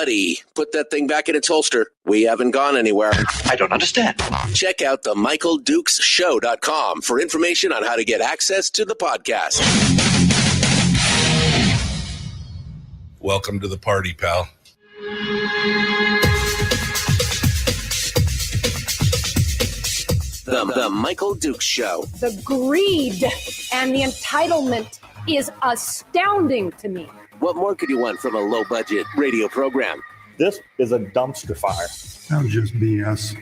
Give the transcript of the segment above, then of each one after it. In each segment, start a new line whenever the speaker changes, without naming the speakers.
buddy, put that thing back in its holster. We haven't gone anywhere.
I don't understand.
Check out the MichaelDukesShow.com for information on how to get access to the podcast.
Welcome to the party, pal.
The Michael Dukes Show.
The greed and the entitlement is astounding to me.
What more could you want from a low-budget radio program?
This is a dumpster fire.
That was just BS.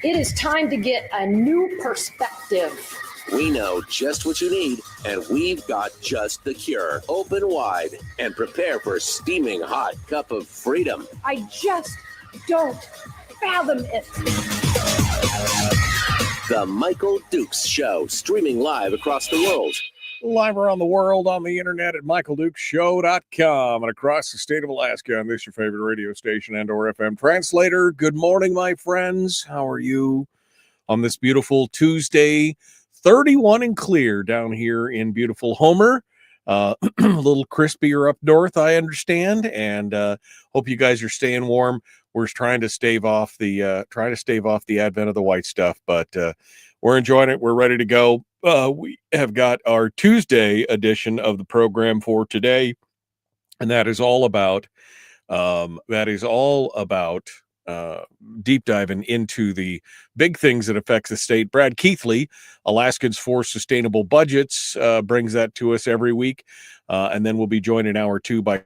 It is time to get a new perspective.
We know just what you need, and we've got just the cure. Open wide and prepare for a steaming hot cup of freedom.
I just don't fathom it.
The Michael Dukes Show, streaming live across the world.
Live around the world on the internet at MichaelDukesShow.com and across the state of Alaska on this your favorite radio station and or FM translator. Good morning, my friends. How are you on this beautiful Tuesday? 31 and clear down here in beautiful Homer. A little crispier up north, I understand, and hope you guys are staying warm. We're trying to stave off the advent of the white stuff, but we're enjoying it. We're ready to go. We have got our Tuesday edition of the program for today, and that is all about deep diving into the big things that affect the state. Brad Keithley, Alaskans for Sustainable Budgets, brings that to us every week, and then we'll be joined in hour 2 by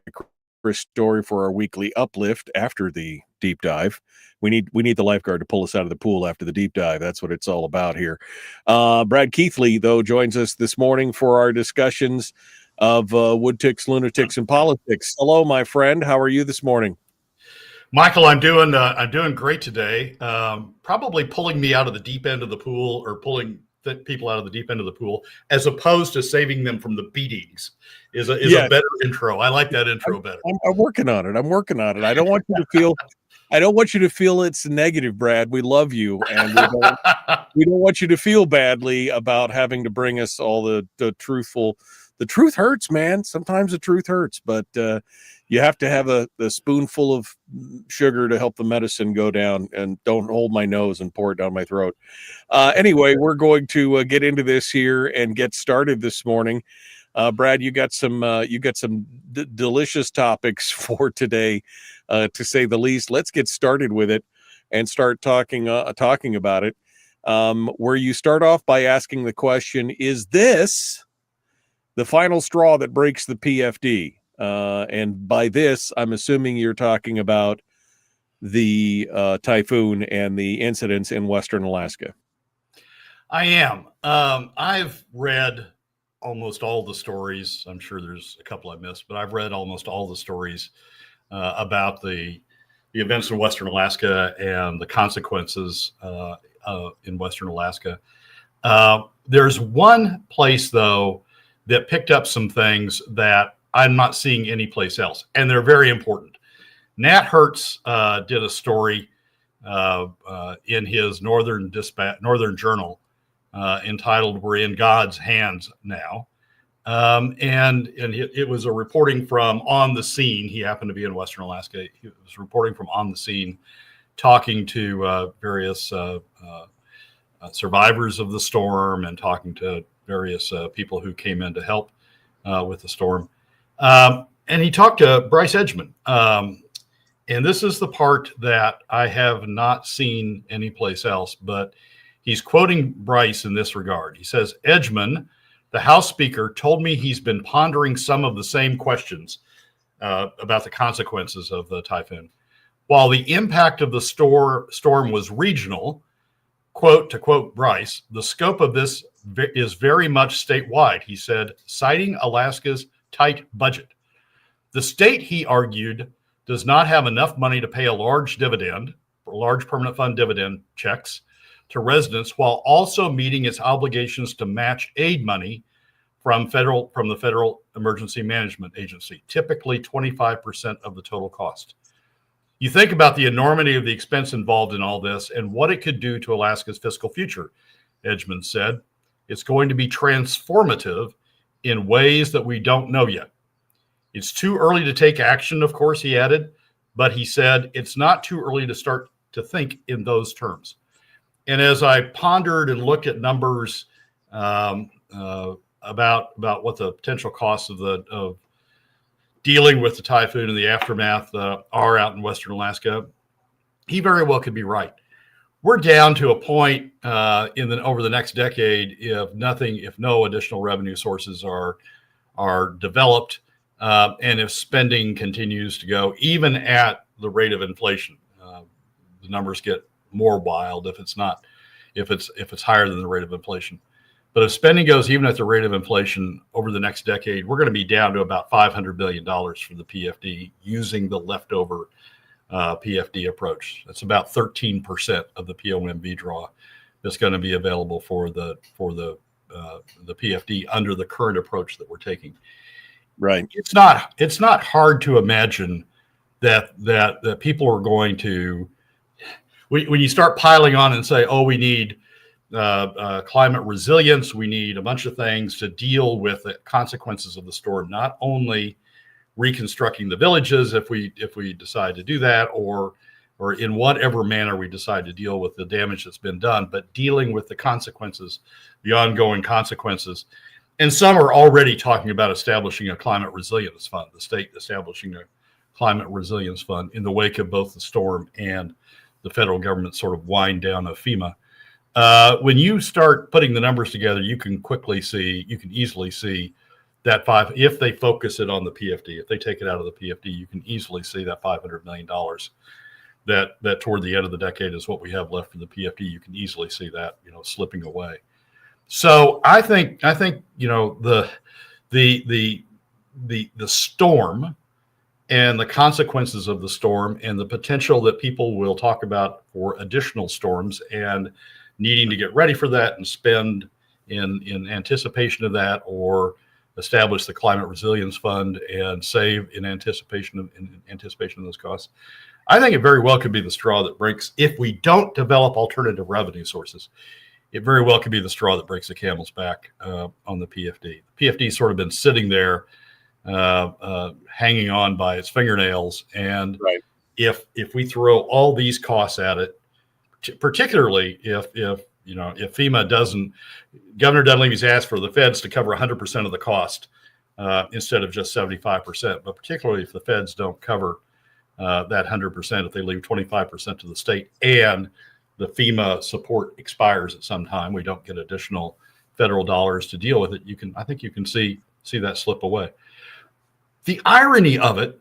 Chris Story for our weekly uplift after the deep dive. We need the lifeguard to pull us out of the pool after the deep dive. That's what it's all about here. Brad Keithley, though, joins us this morning for our discussions of wood ticks, lunatics, and politics. Hello, my friend. How are you this morning?
Michael, I'm doing great today. Probably pulling me out of the deep end of the pool, or pulling people out of the deep end of the pool, as opposed to saving them from the beatings, is a better intro. I like that intro better.
I'm working on it. I don't want you to feel it's negative, Brad. We love you, and we don't want you to feel badly about having to bring us all the truthful. The truth hurts, man. Sometimes the truth hurts, but you have to have a spoonful of sugar to help the medicine go down, and don't hold my nose and pour it down my throat. Anyway, we're going to get into this here and get started this morning. Brad, you got some delicious topics for today, to say the least. Let's get started with it and start talking about it. Where you start off by asking the question, is this the final straw that breaks the PFD? And by this, I'm assuming you're talking about the typhoon and the incidents in Western Alaska.
I am. I've read almost all the stories. I'm sure there's a couple I missed, but I've read almost all the stories about the events in Western Alaska and the consequences in Western Alaska. There's one place, though, that picked up some things that I'm not seeing anyplace else, and they're very important. Nat Hertz did a story in his Northern Journal entitled "We're in God's Hands Now," and it was a reporting from on the scene. He happened to be in Western Alaska. He was reporting from on the scene, talking to various survivors of the storm and talking to various people who came in to help with the storm. And he talked to Bryce Edgman. And this is the part that I have not seen anyplace else, but he's quoting Bryce in this regard. He says, Edgman, the House Speaker, told me he's been pondering some of the same questions about the consequences of the typhoon. While the impact of the storm was regional, quote, to quote Bryce, the scope of this is very much statewide, he said, citing Alaska's tight budget. The state, he argued, does not have enough money to pay a large permanent fund dividend checks to residents, while also meeting its obligations to match aid money from the Federal Emergency Management Agency, typically 25% of the total cost. You think about the enormity of the expense involved in all this and what it could do to Alaska's fiscal future, Edgman said. It's going to be transformative in ways that we don't know yet. It's too early to take action, of course, he added, but he said it's not too early to start to think in those terms. And as I pondered and looked at numbers about what the potential costs of dealing with the typhoon and the aftermath are out in Western Alaska, he very well could be right. We're down to a point over the next decade if no additional revenue sources are developed, and if spending continues to go even at the rate of inflation. The numbers get more wild if it's higher than the rate of inflation. But if spending goes even at the rate of inflation over the next decade, we're going to be down to about $500 billion for the PFD using the leftover PFD approach. That's about 13% of the POMV draw that's going to be available for the PFD under the current approach that we're taking.
Right.
It's not hard to imagine that people are going to, when you start piling on and say, oh, we need climate resilience, we need a bunch of things to deal with the consequences of the storm, not only reconstructing the villages if we decide to do that, or in whatever manner we decide to deal with the damage that's been done, but dealing with the consequences, the ongoing consequences. And some are already talking about establishing a climate resilience fund, the state establishing a climate resilience fund in the wake of both the storm and the federal government sort of wind down of FEMA. When you start putting the numbers together, you can easily see that if they focus it on the PFD, if they take it out of the PFD, you can easily see that $500 million that toward the end of the decade is what we have left for the PFD. You can easily see that, slipping away. So I think, the storm and the consequences of the storm and the potential that people will talk about for additional storms and needing to get ready for that and spend in anticipation of that, or establish the climate resilience fund and save in anticipation of those costs. I think it very well could be the straw that breaks, if we don't develop alternative revenue sources, it very well could be the straw that breaks the camel's back on the PFD. The PFD's sort of been sitting there hanging on by its fingernails. And
right.
If we throw all these costs at it, particularly if FEMA Governor Dunleavy's asked for the feds to cover 100% of the cost instead of just 75%. But particularly if the feds don't cover that 100%, if they leave 25% to the state and the FEMA support expires at some time, we don't get additional federal dollars to deal with it. I think you can see that slip away. The irony of it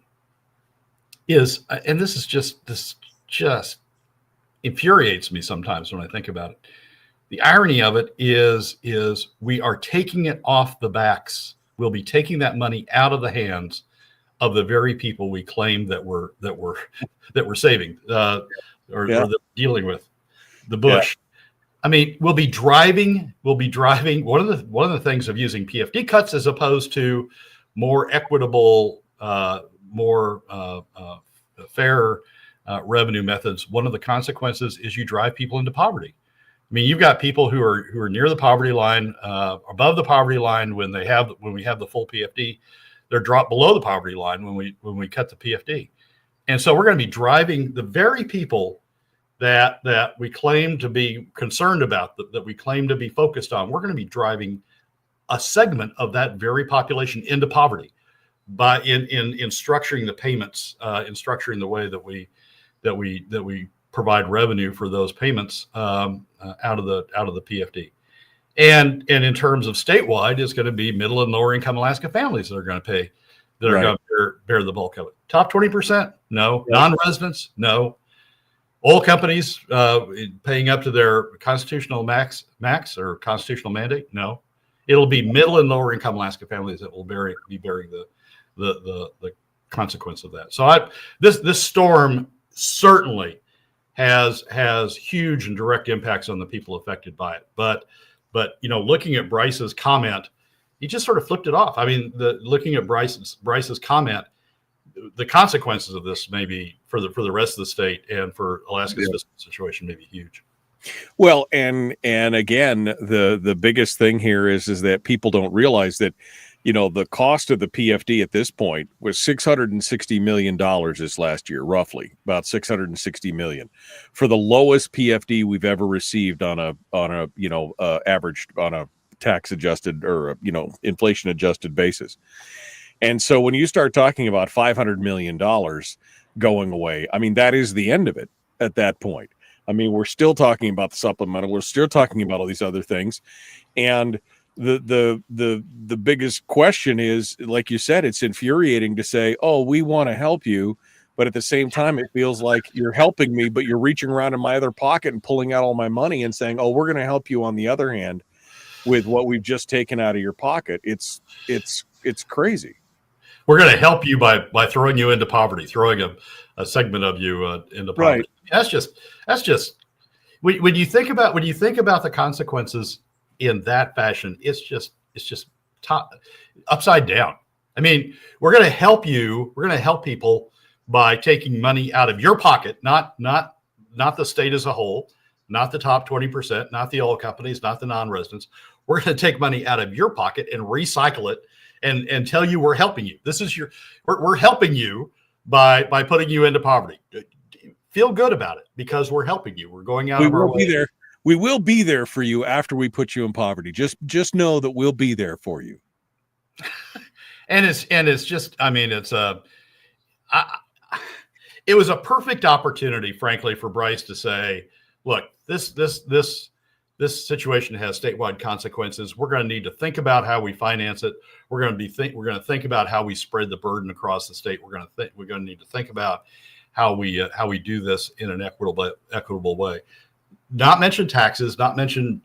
is, and this just infuriates me sometimes when I think about it. The irony of it is we are taking it off the backs. We'll be taking that money out of the hands of the very people we claim that we're saving or that we're dealing with. The bush. Yeah. I mean, we'll be driving. One of the things of using PFD cuts as opposed to more equitable, more fair revenue methods. One of the consequences is you drive people into poverty. I mean, you've got people who are near the poverty line, above the poverty line when we have the full PFD. They're dropped below the poverty line when we cut the PFD, and so we're going to be driving the very people that we claim to be concerned about, that we claim to be focused on. We're going to be driving a segment of that very population into poverty by in structuring the payments, in structuring the way that we provide revenue for those payments out of the PFD. And in terms of statewide, it's going to be middle and lower income Alaska families that are going to pay, that are going to bear the bulk of it. Top 20%? No. Yeah. Non-residents? No. Oil companies paying up to their constitutional max or constitutional mandate? No. It'll be middle and lower income Alaska families that will be bearing the consequence of that. So this storm certainly has huge and direct impacts on the people affected by it. But looking at Bryce's comment, he just sort of flipped it off. I mean, looking at Bryce's comment, the consequences of this may be for the rest of the state and for Alaska's fiscal situation may be huge.
Well, and again, the biggest thing here is that people don't realize that the cost of the PFD at this point was $660 million this last year, roughly about $660 million for the lowest PFD we've ever received on a averaged on a tax adjusted or, inflation adjusted basis. And so when you start talking about $500 million going away, I mean, that is the end of it at that point. I mean, we're still talking about the supplemental. We're still talking about all these other things. And the biggest question is, like you said, it's infuriating to say, oh, we want to help you. But at the same time, it feels like you're helping me, but you're reaching around in my other pocket and pulling out all my money and saying, oh, we're going to help you on the other hand with what we've just taken out of your pocket. It's crazy.
We're going to help you by throwing you into poverty, throwing a segment of you into poverty.
Right.
That's just when you think about the consequences in that fashion, it's just upside down. I mean, we're going to help you. We're going to help people by taking money out of your pocket, not the state as a whole, not the top 20%, not the oil companies, not the non-residents. We're going to take money out of your pocket and recycle it and tell you we're helping you. We're helping you by putting you into poverty. Feel good about it because we're helping you. We're going out of our way.
We will be there for you after we put you in poverty. Just know that we'll be there for you.
And it's just, I mean, it was a perfect opportunity, frankly, for Bryce to say, look, this situation has statewide consequences. We're going to need to think about how we finance it. We're going to think about how we spread the burden across the state. We're going to need to think about how we do this in an equitable way. Not mention taxes, not mention,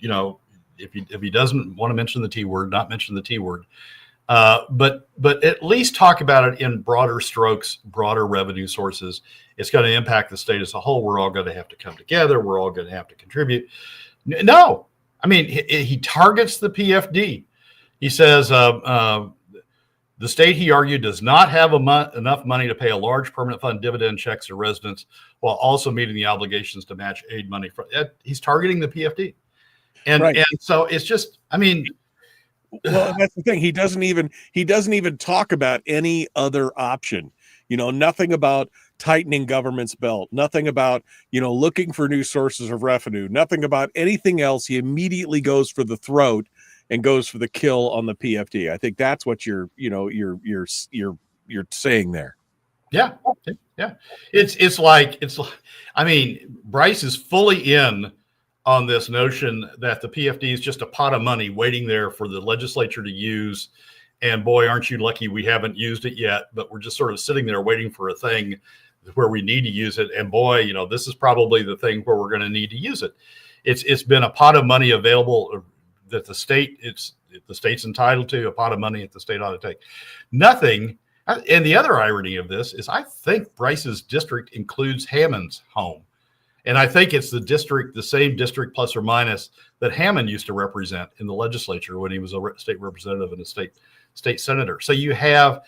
if he doesn't want to mention the T word, not mention the T word. But at least talk about it in broader strokes, broader revenue sources. It's going to impact the state as a whole. We're all going to have to come together. We're all going to have to contribute. No, I mean, he targets the PFD. He says the state, he argued, does not have enough money to pay a large permanent fund dividend checks to residents while also meeting the obligations to match aid money. He's targeting the PFD. And so it's just, I mean,
well, that's the thing. He doesn't even talk about any other option. Nothing about tightening government's belt, nothing about, looking for new sources of revenue, nothing about anything else. He immediately goes for the throat and goes for the kill on the PFD. I think that's what you're saying there.
Yeah. It's like, I mean, Bryce is fully in on this notion that the PFD is just a pot of money waiting there for the legislature to use. And boy, aren't you lucky we haven't used it yet, but we're just sort of sitting there waiting for a thing where we need to use it. And boy, this is probably the thing where we're going to need to use it. It's been a pot of money available that the state's entitled to, a pot of money that the state ought to take. Nothing. And the other irony of this is I think Bryce's district includes Hammond's home. And I think it's the same district plus or minus that Hammond used to represent in the legislature when he was a state representative and a state senator. So you have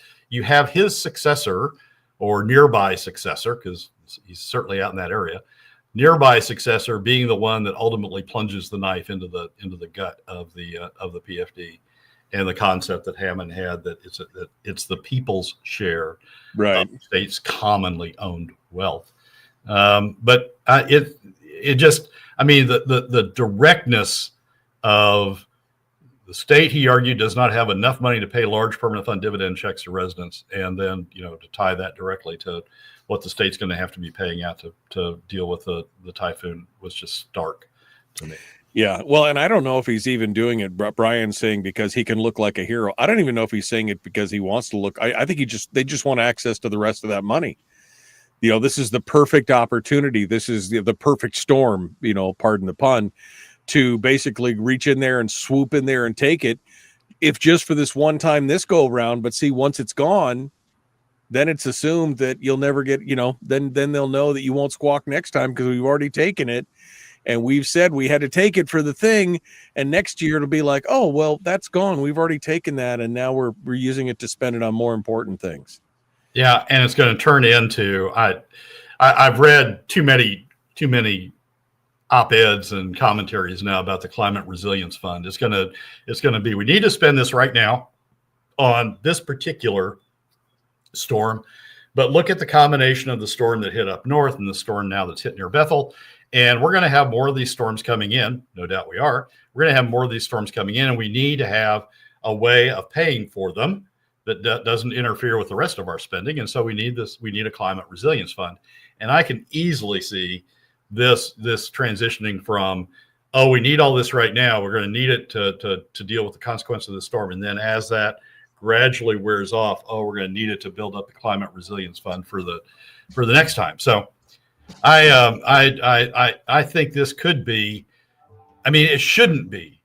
his successor or nearby successor, because he's certainly out in that area, nearby successor being the one that ultimately plunges the knife into the gut of the PFD, and the concept that Hammond had that it's the people's share of the state's commonly owned wealth. But it just, I mean, the directness of the state, he argued, does not have enough money to pay large permanent fund dividend checks to residents, and then to tie that directly to what the state's going to have to be paying out to deal with the typhoon was just stark to me.
Yeah, well, and I don't know if he's even doing it. Brian's saying because he can look like a hero. I don't even know if he's saying it because he wants to look. I think they just want access to the rest of that money. This is the perfect opportunity. This is the perfect storm, pardon the pun, to basically reach in there and swoop in there and take it, if just for this one time this go around. But see, once it's gone, then it's assumed that you'll never get, then they'll know that you won't squawk next time because we've already taken it. And we've said we had to take it for the thing. And next year it'll be like, oh, well, that's gone. We've already taken that. And now we're using it to spend it on more important things.
Yeah. And it's going to turn into, I've read too many op-eds and commentaries now about the Climate Resilience Fund. It's going to be, we need to spend this right now on this particular storm, but look at the combination of the storm that hit up north and the storm now that's hit near Bethel. And we're going to have more of these storms coming in. No doubt we are. We're going to have more of these storms coming in, and we need to have a way of paying for them that doesn't interfere with the rest of our spending. And so we need a climate resilience fund. And I can easily see this transitioning from, oh, we need all this right now, we're going to need it to deal with the consequence of the storm. And then as that gradually wears off, oh, we're going to need it to build up the climate resilience fund for the next time. So I think this could be, I mean, it shouldn't be.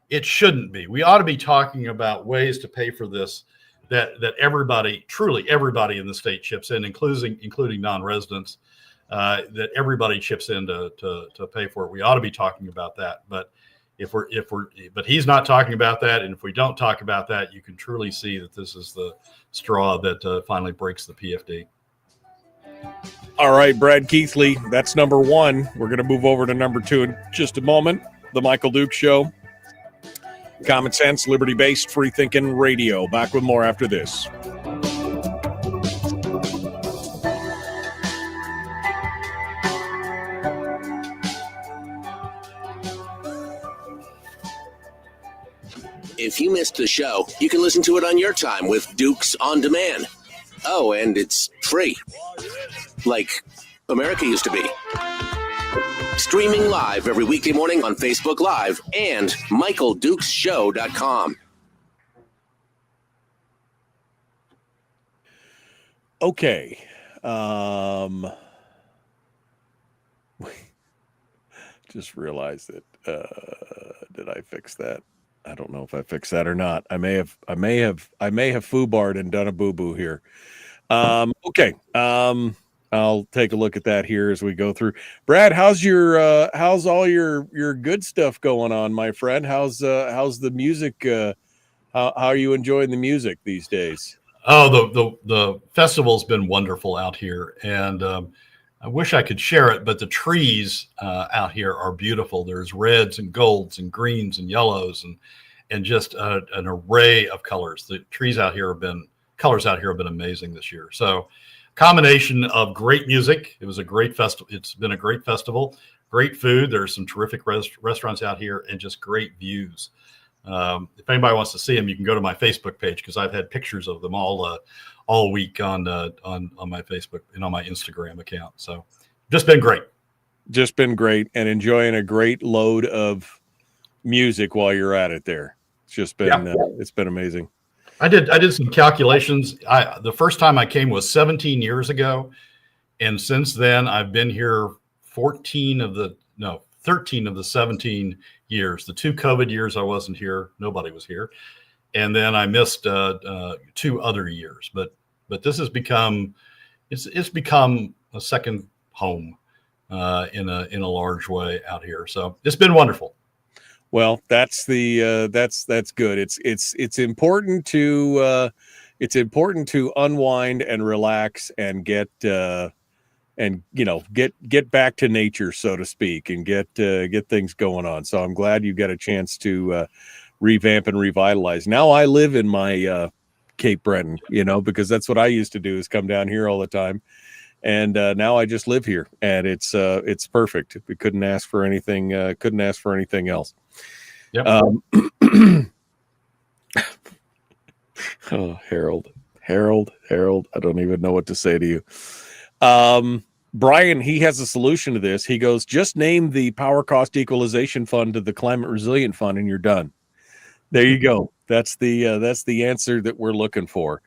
We ought to be talking about ways to pay for this that everybody, truly everybody in the state chips in, including non-residents, that everybody chips in to pay for it. We ought to be talking about that. But but he's not talking about that. And if we don't talk about that, you can truly see that this is the straw that finally breaks the PFD.
All right, Brad Keithley, that's number one. We're going to move over to number two in just a moment. The Michael Dukes Show. Common sense, liberty-based, free-thinking radio. Back with more after this.
If you missed the show, you can listen to it on your time with Dukes On Demand. Oh, and it's free. Like America used to be. Streaming live every weekday morning on Facebook Live and MichaelDukesShow.com.
Okay. Just realized that. Did I fix that? I don't know if I fixed that or not. I may have foobarred and done a boo-boo here. Okay. I'll take a look at that here as we go through. Brad, how's all your good stuff going on, my friend? How's the music? How are you enjoying the music these days?
Oh, the festival's been wonderful out here, and I wish I could share it, but the trees out here are beautiful. There's reds and golds and greens and yellows and just an array of colors. The trees out here colors out here have been amazing this year. So combination of great music. It was a great festival. It's been a great festival, great food. There's some terrific restaurants out here and just great views. If anybody wants to see them, you can go to my Facebook page because I've had pictures of them all week on my Facebook and on my Instagram account. So just been great.
Just been great and enjoying a great load of music while you're at it there. It's just been, it's been amazing.
I did some calculations. The first time I came was 17 years ago. And since then I've been here 13 of the 17 years. The 2 COVID years I wasn't here. Nobody was here. And then I missed 2 other years, but this has become, it's become a second home in a large way out here. So it's been wonderful.
Well, that's good. It's important to unwind and relax and get back to nature, so to speak, and get things going on. So I'm glad you got a chance to revamp and revitalize. Now I live in my Cape Breton, because that's what I used to do, is come down here all the time. And now I just live here, and it's perfect. We couldn't ask for anything else.
Yep.
Oh, Harold, I don't even know what to say to you. Brian, he has a solution to this. He goes, just name the power cost equalization fund to the climate resilient fund and you're done. There you go. That's the answer that we're looking for.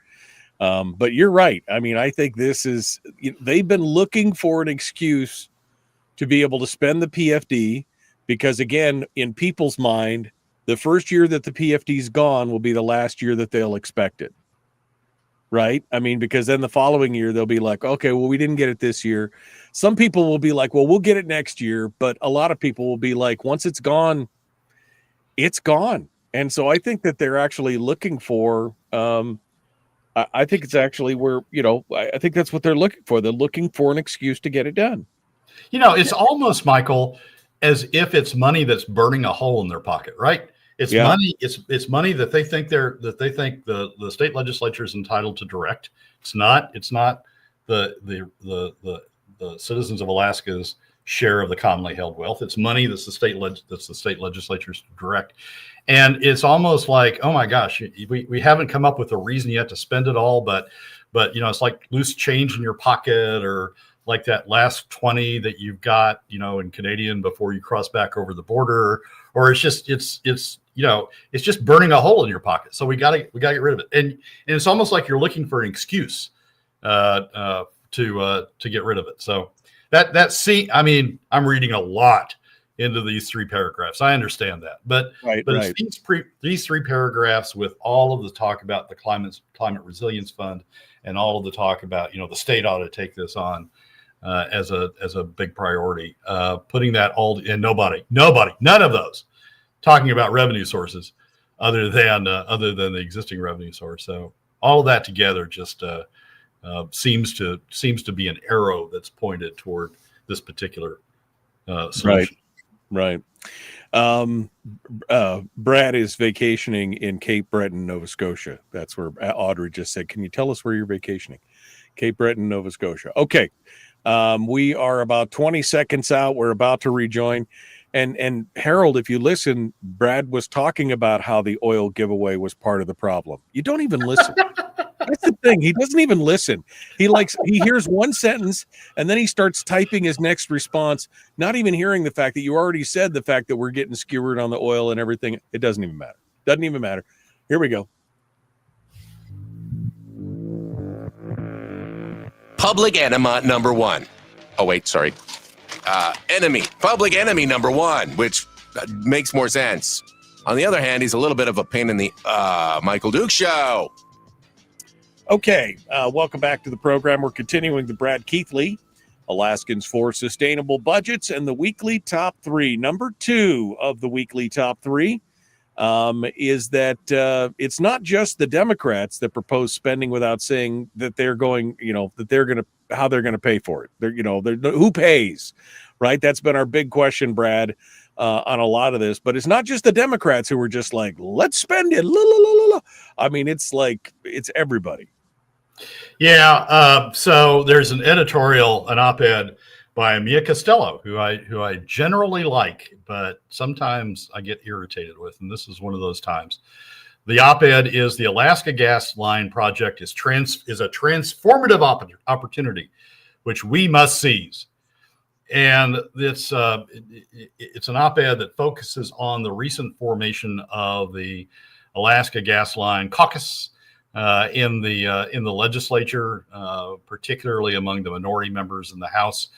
But you're right. I mean, I think they've been looking for an excuse to be able to spend the PFD because, again, in people's mind, the first year that the PFD's gone will be the last year that they'll expect it. Right? I mean, because then the following year, they'll be like, okay, well, we didn't get it this year. Some people will be like, well, we'll get it next year. But a lot of people will be like, once it's gone, it's gone. And so I think that they're actually looking for, I think it's actually where, I think that's what they're looking for. They're looking for an excuse to get it done.
It's almost, Michael, as if it's money that's burning a hole in their pocket, right? It's
Yeah.
money. It's money that they think the state legislature is entitled to direct. It's not the citizens of Alaska's share of the commonly held wealth. It's money that's the state legislature's direct. And it's almost like, oh my gosh, we haven't come up with a reason yet to spend it all, but it's like loose change in your pocket, or like that last 20 that you've got, in Canadian before you cross back over the border, or it's just burning a hole in your pocket. So we gotta get rid of it. And it's almost like you're looking for an excuse to get rid of it. So I'm reading a lot into these 3 paragraphs. I understand that, but it's these 3 paragraphs with all of the talk about the climate resilience fund and all of the talk about, the state ought to take this on as a big priority, putting that all in. None of those talking about revenue sources other than the existing revenue source. So all of that together just seems to be an arrow that's pointed toward this particular solution.
Right. Brad is vacationing in Cape Breton, Nova Scotia. That's where Audrey just said, can you tell us where you're vacationing? Cape Breton, Nova Scotia. Okay. We are about 20 seconds out. We're about to rejoin. And Harold, if you listen, Brad was talking about how the oil giveaway was part of the problem. You don't even listen. That's the thing. He doesn't even listen. He hears one sentence and then he starts typing his next response, not even hearing the fact that you already said the fact that we're getting skewered on the oil and everything. It doesn't even matter. Doesn't even matter. Here we go.
Public enema number 1. Oh, wait, sorry. Public enemy number 1, which makes more sense. On the other hand, he's a little bit of a pain in the Michael Duke Show.
Okay, welcome back to the program. We're continuing the Brad Keithley, Alaskans for Sustainable Budgets, and the weekly top 3. Number 2 of the weekly top 3 is that it's not just the Democrats that propose spending without saying that they're going, how they're going to pay for it. Who pays, right? That's been our big question, Brad, on a lot of this. But it's not just the Democrats who are just like, let's spend it. La, la, la, la. I mean, it's everybody.
Yeah. So there's an op-ed by Mia Costello, who I generally like, but sometimes I get irritated with, and this is one of those times. The op-ed is the Alaska Gas Line project is a transformative opportunity, which we must seize. And it's an op-ed that focuses on the recent formation of the Alaska Gas Line caucus in the legislature, particularly among the minority members in the House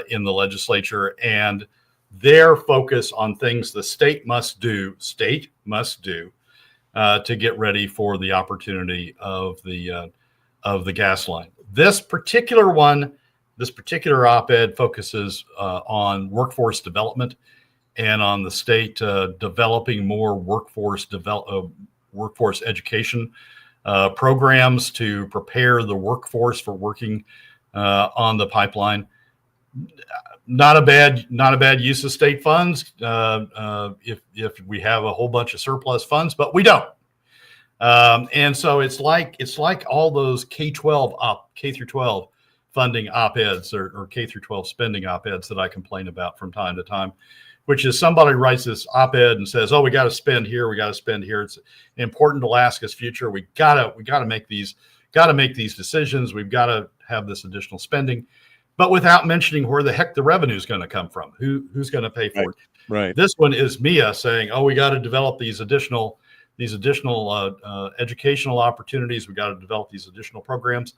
in the legislature, and their focus on things the state must do to get ready for the opportunity of the gas line. This particular op-ed focuses on workforce development and on the state developing more workforce education programs to prepare the workforce for working on the pipeline. Not a bad use of state funds if we have a whole bunch of surplus funds, but we don't. And so it's like all those K through 12 funding op-eds or K through 12 spending op-eds that I complain about from time to time, which is somebody writes this op-ed and says, "Oh, we got to spend here. We got to spend here. It's important to Alaska's future. We gotta make these decisions. We've got to have this additional spending." But without mentioning where the heck the revenue is going to come from, who's going to pay for it.
Right.
This one is Mia saying, "Oh, we got to develop these additional educational opportunities. We got to develop these additional programs,"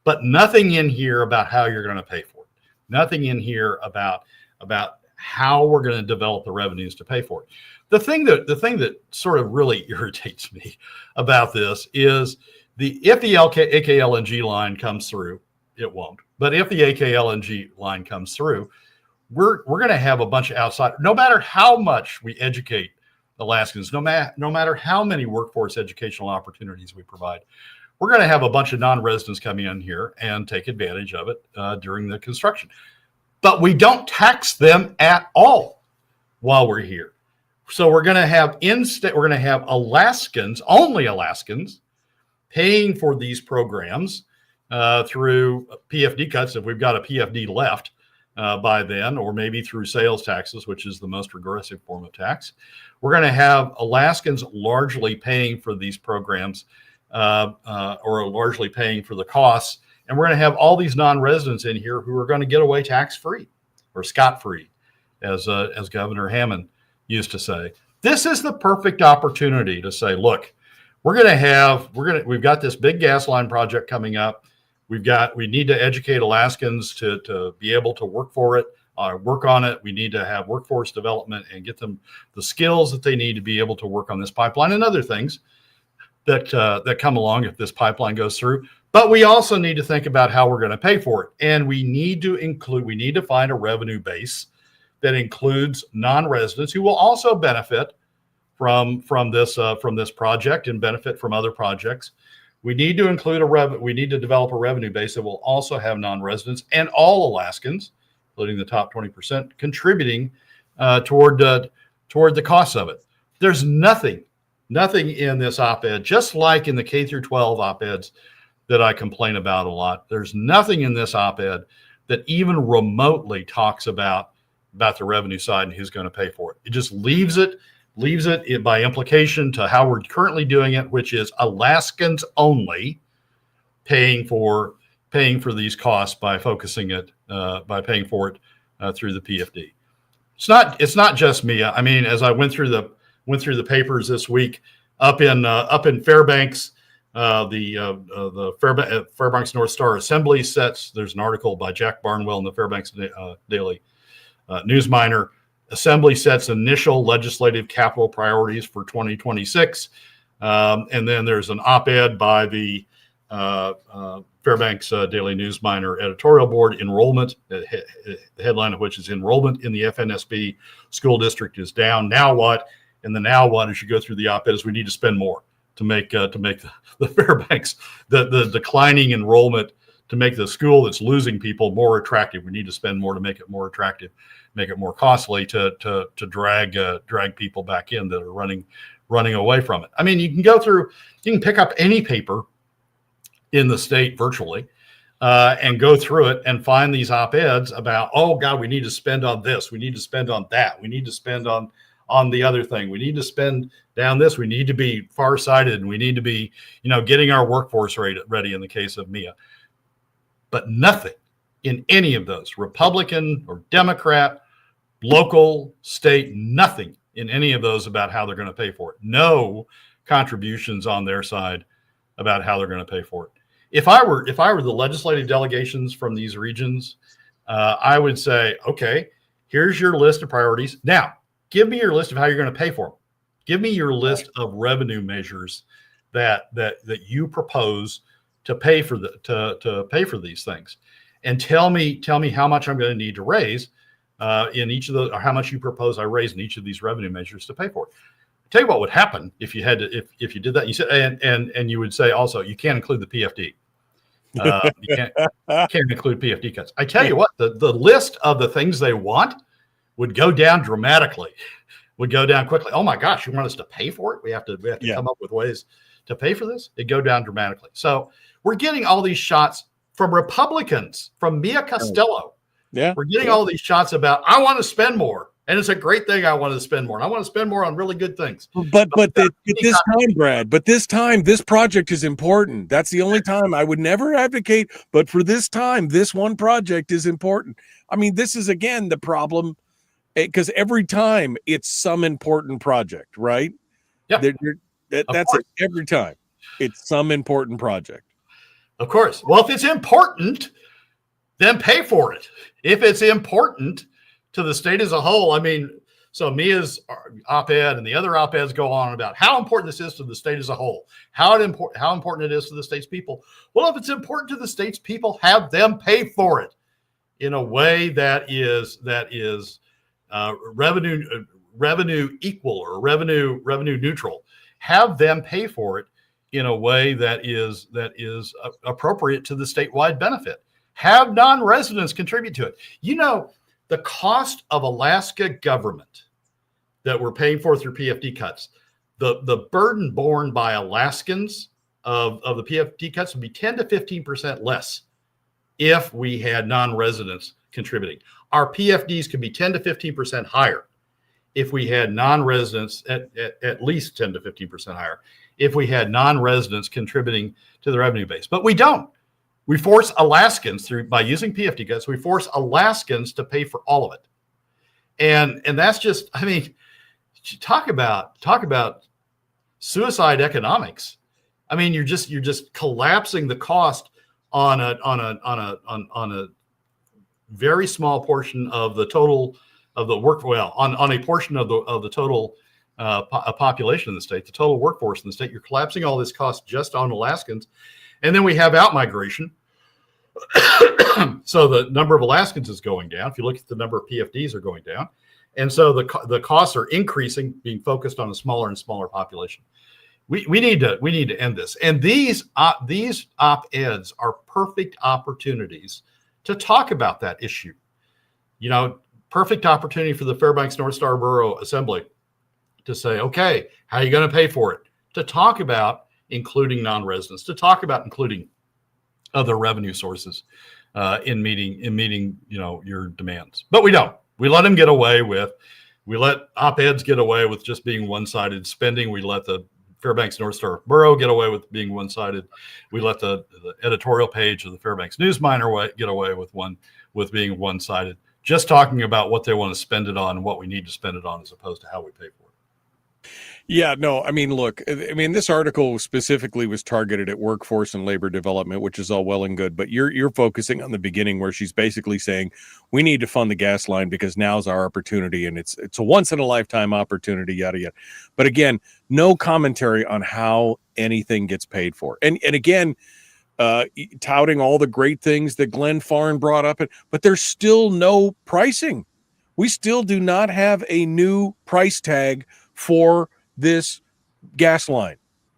but nothing in here about how you're going to pay for it. Nothing in here about how we're going to develop the revenues to pay for it. The thing that sort of really irritates me about this is if the AKLNG line comes through, it won't. But if the AKLNG line comes through, we're going to have a bunch of outside. No matter how much we educate Alaskans, no matter how many workforce educational opportunities we provide, we're going to have a bunch of non-residents coming in here and take advantage of it during the construction. But we don't tax them at all while we're here. So we're going to have Alaskans, only Alaskans, paying for these programs through PFD cuts, if we've got a PFD left by then, or maybe through sales taxes, which is the most regressive form of tax. We're going to have Alaskans largely paying for these programs or largely paying for the costs. And we're going to have all these non-residents in here who are going to get away tax-free or scot-free, as Governor Hammond used to say. This is the perfect opportunity to say, look, we've got this big gas line project coming up. We need to educate Alaskans to be able to work on it. We need to have workforce development and get them the skills that they need to be able to work on this pipeline and other things that come along if this pipeline goes through. But we also need to think about how we're going to pay for it. And we need to find a revenue base that includes non-residents who will also benefit from this project and benefit from other projects. We need to develop a revenue base that will also have non-residents and all Alaskans, including the top 20%, contributing toward the costs of it. There's nothing in this op-ed, just like in the K through 12 op-eds that I complain about a lot. There's nothing in this op-ed that even remotely talks about the revenue side and who's going to pay for it. It just leaves it by implication to how we're currently doing it, which is Alaskans only paying for these costs by by paying for it through the PFD. It's not just me. I mean, as I went through the papers this week up in Fairbanks, the Fairbanks North Star Assembly sets. There's an article by Jack Barnwell in the Fairbanks Daily News Miner. Assembly sets initial legislative capital priorities for 2026. And then there's an op-ed by the Fairbanks Daily News Miner editorial board, enrollment, the headline of which is enrollment in the FNSB school district is down. Now what? And the now what, as you go through the op-ed, is we need to spend more to make the Fairbanks, the declining enrollment, to make the school that's losing people more attractive. We need to spend more to make it more attractive, make it more costly to drag people back in that are running away from it. I mean, you can pick up any paper in the state virtually and go through it and find these op-eds about, oh God, we need to spend on this, we need to spend on that, we need to spend on the other thing, we need to spend down this, we need to be farsighted, and we need to be, getting our workforce ready in the case of MIA. But nothing in any of those, Republican or Democrat, local, state, nothing in any of those about how they're going to pay for it. No contributions on their side about how they're going to pay for it. If I were the legislative delegations from these regions, I would say, okay, here's your list of priorities. Now, give me your list of how you're going to pay for them. Give me your list of revenue measures that you propose to pay for to pay for these things, and tell me how much I'm going to need to raise in each of those, or how much you propose I raise in each of these revenue measures to pay for it. Tell you what would happen if you had to, if you did that. You said, and you would say also, you can't include the PFD. You can't include PFD cuts. I tell you what, the list of the things they want would go down dramatically, would go down quickly. Oh my gosh, you want us to pay for it? We have to come up with ways to pay for this. It'd go down dramatically. So we're getting all these shots from Republicans, from Mia Costello.
Yeah.
We're getting all these shots about, I want to spend more. And it's a great thing. I want to spend more. And I want to spend more on really good things.
But this time, Brad, this project is important. That's the only time. I would never advocate, but for this time, this one project is important. I mean, this is, again, the problem, because every time it's some important project, right?
Yeah.
That's it. Every time it's some important project.
Of course. Well, if it's important, then pay for it. If it's important to the state as a whole, I mean, so Mia's op-ed and the other op-eds go on about how important this is to the state as a whole, how important it is to the state's people. Well, if it's important to the state's people, have them pay for it in a way that is revenue equal or revenue neutral. Have them pay for it in a way that is appropriate to the statewide benefit. Have non-residents contribute to it. The cost of Alaska government that we're paying for through PFD cuts, the burden borne by Alaskans of the PFD cuts would be 10 to 15% less if we had non-residents contributing. Our PFDs could be 10 to 15% higher if we had non-residents, at least 10 to 15% higher, if we had non-residents contributing to the revenue base. But we don't. We force Alaskans by using PFD cuts, we force Alaskans to pay for all of it. And that's just, I mean, talk about suicide economics. I mean, you're just collapsing the cost on a very small portion of the total of the work. Well, on a portion of the total population in the state, the total workforce in the state. You're collapsing all this cost just on Alaskans, and then we have out-migration. So the number of Alaskans is going down. If you look at the number of PFDs are going down, and so the costs are increasing, being focused on a smaller and smaller population. We need to end this. And these op-eds are perfect opportunities to talk about that issue. You know, perfect opportunity for the Fairbanks North Star Borough Assembly to say, okay, how are you going to pay for it? To talk about including non-residents, to talk about including other revenue sources in meeting your demands. But we don't. We let them get away with. We let op-eds get away with just being one-sided spending. We let the Fairbanks North Star Borough get away with being one-sided. We let the editorial page of the Fairbanks News Miner get away with being one-sided. Just talking about what they want to spend it on and what we need to spend it on, as opposed to how we pay for it.
Yeah, no, I mean, look, I mean, this article specifically was targeted at workforce and labor development, which is all well and good, but you're focusing on the beginning where she's basically saying we need to fund the gas line because now's our opportunity and it's a once in a lifetime opportunity, yada yada. But again, no commentary on how anything gets paid for. And again, touting all the great things that Glenn Farn brought up, but there's still no pricing. We still do not have a new price tag for this gas line.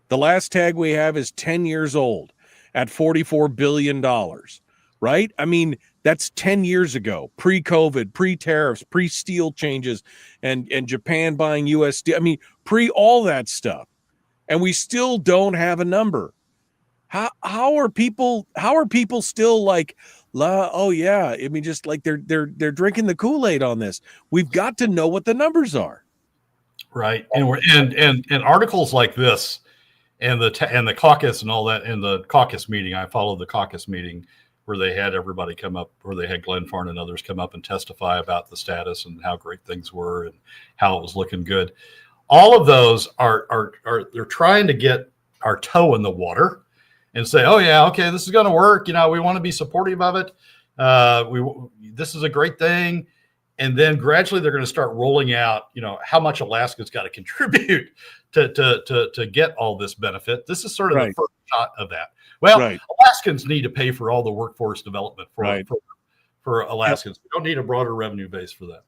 The last tag we have is 10 years old at $44 billion, right? I mean, that's 10 years ago, pre-COVID, pre-tariffs, pre-steel changes, and Japan buying US steel. I mean, pre all that stuff. And we still don't have a number. How are people still like, oh yeah, I mean, just like they're drinking the Kool-Aid on this. We've got to know what the numbers are.
Right. And articles like this and the caucus and all that, and the caucus meeting, I followed the caucus meeting where they had everybody come up, where they had Glenn Farn and others come up and testify about the status and how great things were and how it was looking good. All of those are they're trying to get our toe in the water and say, oh yeah, okay, this is going to work. You know, we want to be supportive of it. This is a great thing. And then gradually they're going to start rolling out, you know, how much Alaska's got to contribute to get all this benefit. This is sort of the first shot of that. Well, Alaskans need to pay for all the workforce development for Alaskans. We don't need a broader revenue base for that.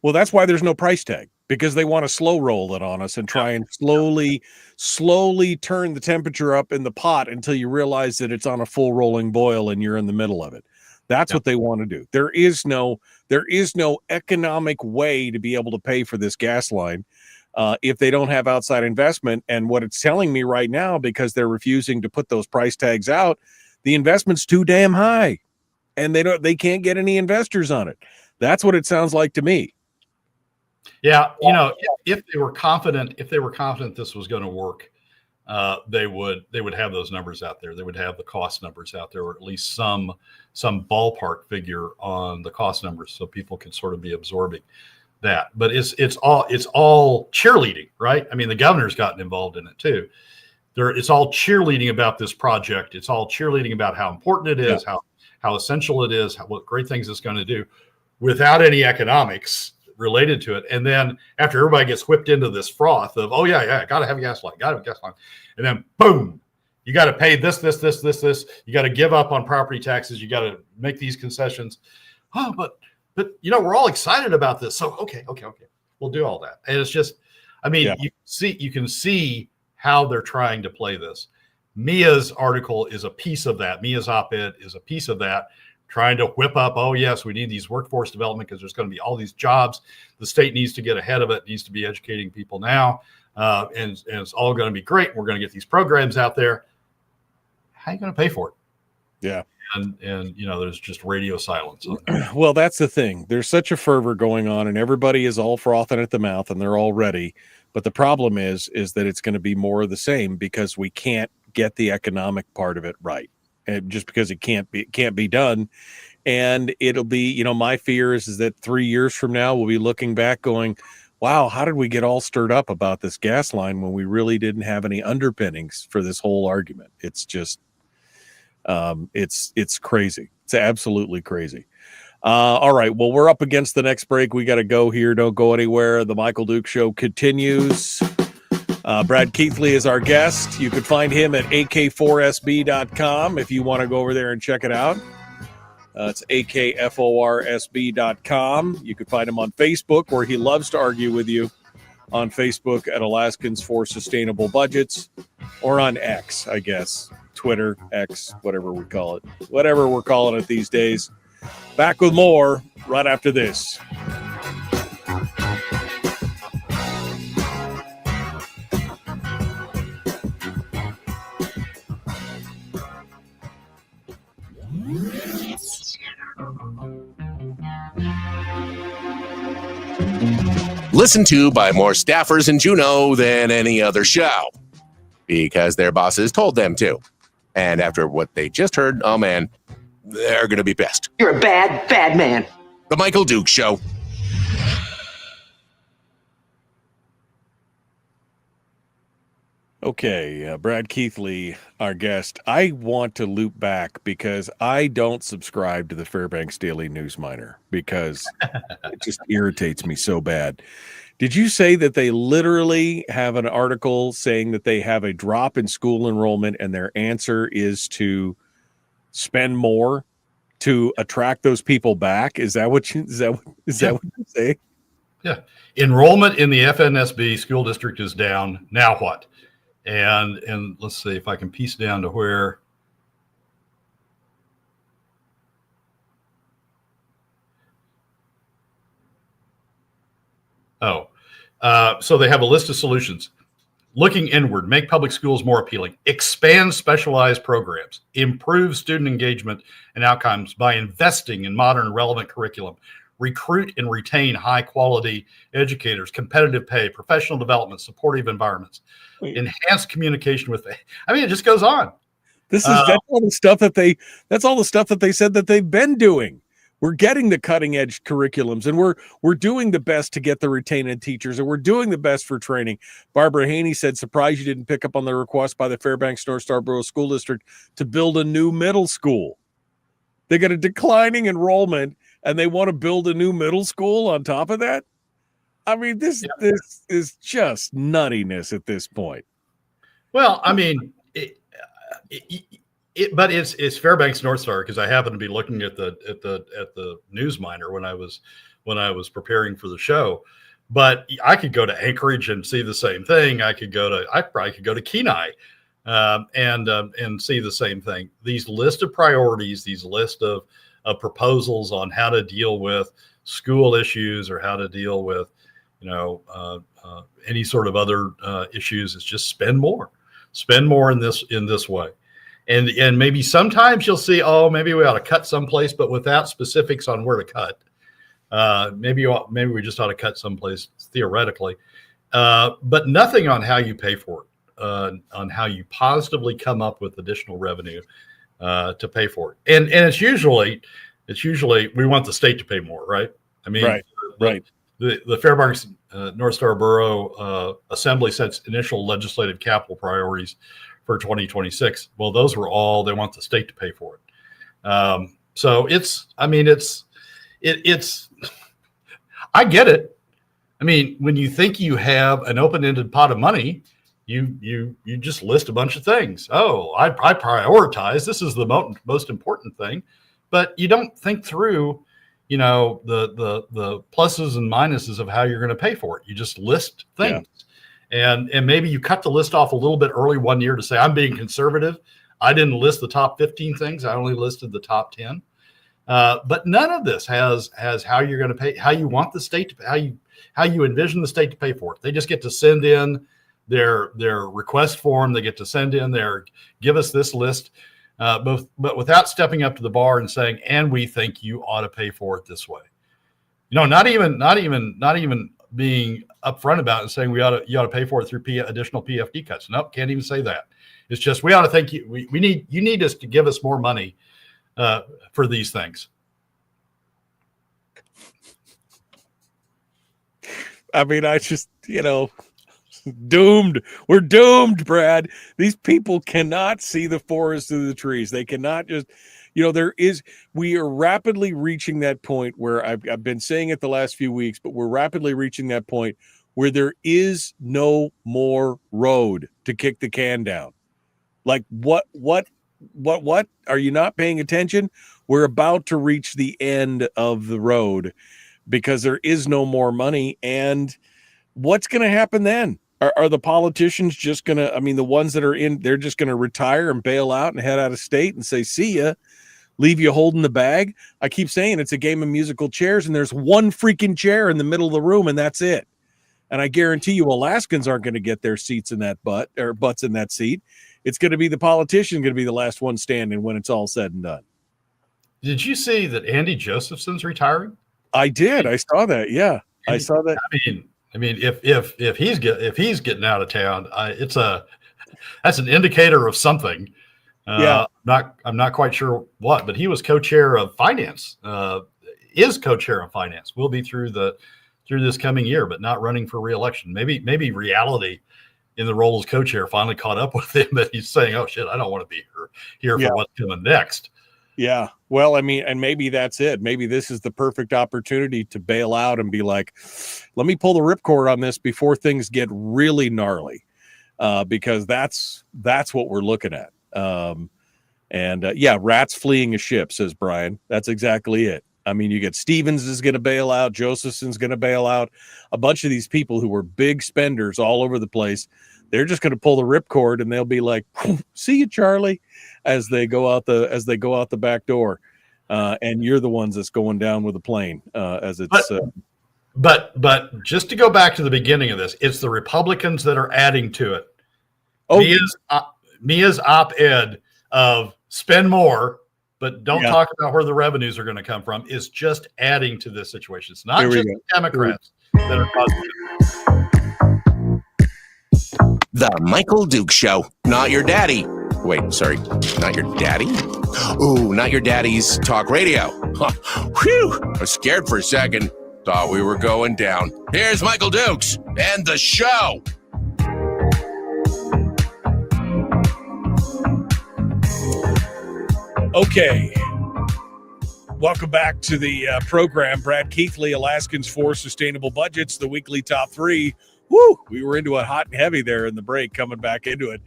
Well, that's why there's no price tag, because they want to slow roll it on us and try and slowly turn the temperature up in the pot until you realize that it's on a full rolling boil and you're in the middle of it. That's what they want to do. There is no economic way to be able to pay for this gas line if they don't have outside investment. And what it's telling me right now, because they're refusing to put those price tags out, the investment's too damn high, and they can't get any investors on it. That's what it sounds like to me.
Yeah, you know, if they were confident this was going to work, they would have those numbers out there. They would have the cost numbers out there, or at least some ballpark figure on the cost numbers, so people can sort of be absorbing that. But it's all cheerleading, right? I mean, the governor's gotten involved in it too. It's all cheerleading about this project. It's all cheerleading about how important it is, how essential it is, what great things it's going to do, without any economics related to it. And then after everybody gets whipped into this froth of, oh yeah, got to have a gas line, and then boom, you got to pay this. You got to give up on property taxes. You got to make these concessions. Oh, but you know, we're all excited about this. So okay, we'll do all that. And it's just, I mean, you can see how they're trying to play this. Mia's article is a piece of that. Mia's op-ed is a piece of that, trying to whip up, oh, yes, we need these workforce development because there's going to be all these jobs. The state needs to get ahead of it, needs to be educating people now. And it's all going to be great. We're going to get these programs out there. How are you going to pay for it?
Yeah.
And there's just radio silence on
Well, that's the thing. There's such a fervor going on, and everybody is all frothing at the mouth, and they're all ready. But the problem is that it's going to be more of the same because we can't get the economic part of it right, and just because it can't be done. And it'll be, my fear is that 3 years from now we'll be looking back, going, "Wow, how did we get all stirred up about this gas line when we really didn't have any underpinnings for this whole argument?" It's just. It's crazy. It's absolutely crazy. All right. Well, we're up against the next break. We got to go here. Don't go anywhere. The Michael Duke Show continues. Brad Keithley is our guest. You can find him at ak4sb.com if you want to go over there and check it out. It's akforsb.com. You can find him on Facebook, where he loves to argue with you, on Facebook at Alaskans for Sustainable Budgets, or on X, I guess. Twitter, X, whatever we call it. Whatever we're calling it these days. Back with more right after this.
Listened to by more staffers in Juneau than any other show, because their bosses told them to. And after what they just heard, oh man, they're going to be pissed.
You're a bad, bad man.
The Michael Duke Show.
Okay, Brad Keithley, our guest. I want to loop back because I don't subscribe to the Fairbanks Daily News Miner because it just irritates me so bad. Did you say that they literally have an article saying that they have a drop in school enrollment and their answer is to spend more to attract those people back? Is that what you say?
Yeah. Enrollment in the FNSB school district is down. Now what? And let's see if I can piece down to where. So they have a list of solutions. Looking inward, make public schools more appealing, expand specialized programs, improve student engagement and outcomes by investing in modern relevant curriculum, recruit and retain high quality educators, competitive pay, professional development, supportive environments, enhance communication with, it just goes on.
That's all the stuff that they said that they've been doing. We're getting the cutting edge curriculums, and we're doing the best to get the retained teachers, and we're doing the best for training. Barbara Haney said, surprised you didn't pick up on the request by the Fairbanks North Starborough School District to build a new middle school. They got a declining enrollment, and they want to build a new middle school on top of that. I mean, this is just nuttiness at this point.
Well, I mean, but it's Fairbanks North Star, because I happened to be looking at the news miner when I was preparing for the show. But I could go to Anchorage and see the same thing. I probably could go to Kenai and see the same thing. These list of priorities, these list of proposals on how to deal with school issues or how to deal with any sort of other issues is just spend more in this way. And maybe sometimes you'll see, maybe we ought to cut someplace, but without specifics on where to cut. Maybe we just ought to cut someplace theoretically, but nothing on how you pay for it, on how you positively come up with additional revenue to pay for it. And it's usually we want the state to pay more, right? I mean,
right.
The Fairbanks North Starborough Assembly sets initial legislative capital priorities for 2026. Well, those were all they want the state to pay for it. So it's I get it. I mean, when you think you have an open-ended pot of money, you just list a bunch of things. I prioritize. This is the most important thing, but you don't think through, the pluses and minuses of how you're going to pay for it. You just list things. Yeah. And maybe you cut the list off a little bit early one year to say, I'm being conservative. I didn't list the top 15 things. I only listed the top 10. But none of this has how you're going to pay, how you want the state to pay, how you envision the state to pay for it. They just get to send in their request form. They get to send in give us this list, but without stepping up to the bar and saying, and we think you ought to pay for it this way. Not even being upfront about it and saying you ought to pay for it through additional PFD cuts. Nope, can't even say that. It's just we ought to think you need us to give us more money for these things.
I mean, I just, doomed. We're doomed, Brad. These people cannot see the forest through the trees. They cannot just, we are rapidly reaching that point where I've been saying it the last few weeks, but we're rapidly reaching that point where there is no more road to kick the can down. Like what are you not paying attention? We're about to reach the end of the road because there is no more money. And what's going to happen then? Are the politicians just going to, the ones that are in, they're just going to retire and bail out and head out of state and say, see ya, leave you holding the bag? I keep saying it's a game of musical chairs and there's one freaking chair in the middle of the room and that's it. And I guarantee you Alaskans aren't going to get their seats in that butts in that seat. It's going to be the politician going to be the last one standing when it's all said and done.
Did you see that Andy Josephson's retiring?
I did. I saw that. Yeah, I saw that.
I mean, if he's getting out of town, that's an indicator of something.
Yeah.
I'm not quite sure what, but he was co-chair of finance. Is co-chair of finance. Will be through this coming year, but not running for re-election. Maybe reality in the role as co-chair finally caught up with him that he's saying, "Oh shit, I don't want to be here for what's coming next."
Yeah. Well, and maybe that's it. Maybe this is the perfect opportunity to bail out and be like, let me pull the ripcord on this before things get really gnarly. Because that's what we're looking at. Rats fleeing a ship, says Brian. That's exactly it. You get Stevens is going to bail out. Josephson's going to bail out. A bunch of these people who were big spenders all over the place, they're just going to pull the ripcord and they'll be like, see you, Charlie, as they go out the back door. And you're the ones that's going down with the plane as it's.
But just to go back to the beginning of this, it's the Republicans that are adding to it.
Oh,
Mia's op-ed of spend more, but don't talk about where the revenues are going to come from is just adding to this situation. It's not just the Democrats that are causing it.
The Michael Duke Show. Not your daddy. Wait, sorry. Not your daddy? Ooh, not your daddy's talk radio. Whew. I was scared for a second. Thought we were going down. Here's Michael Dukes and the show.
Okay. Welcome back to the program. Brad Keithley, Alaskans for Sustainable Budgets, the weekly top three. Woo! We were into it hot and heavy there in the break, coming back into it.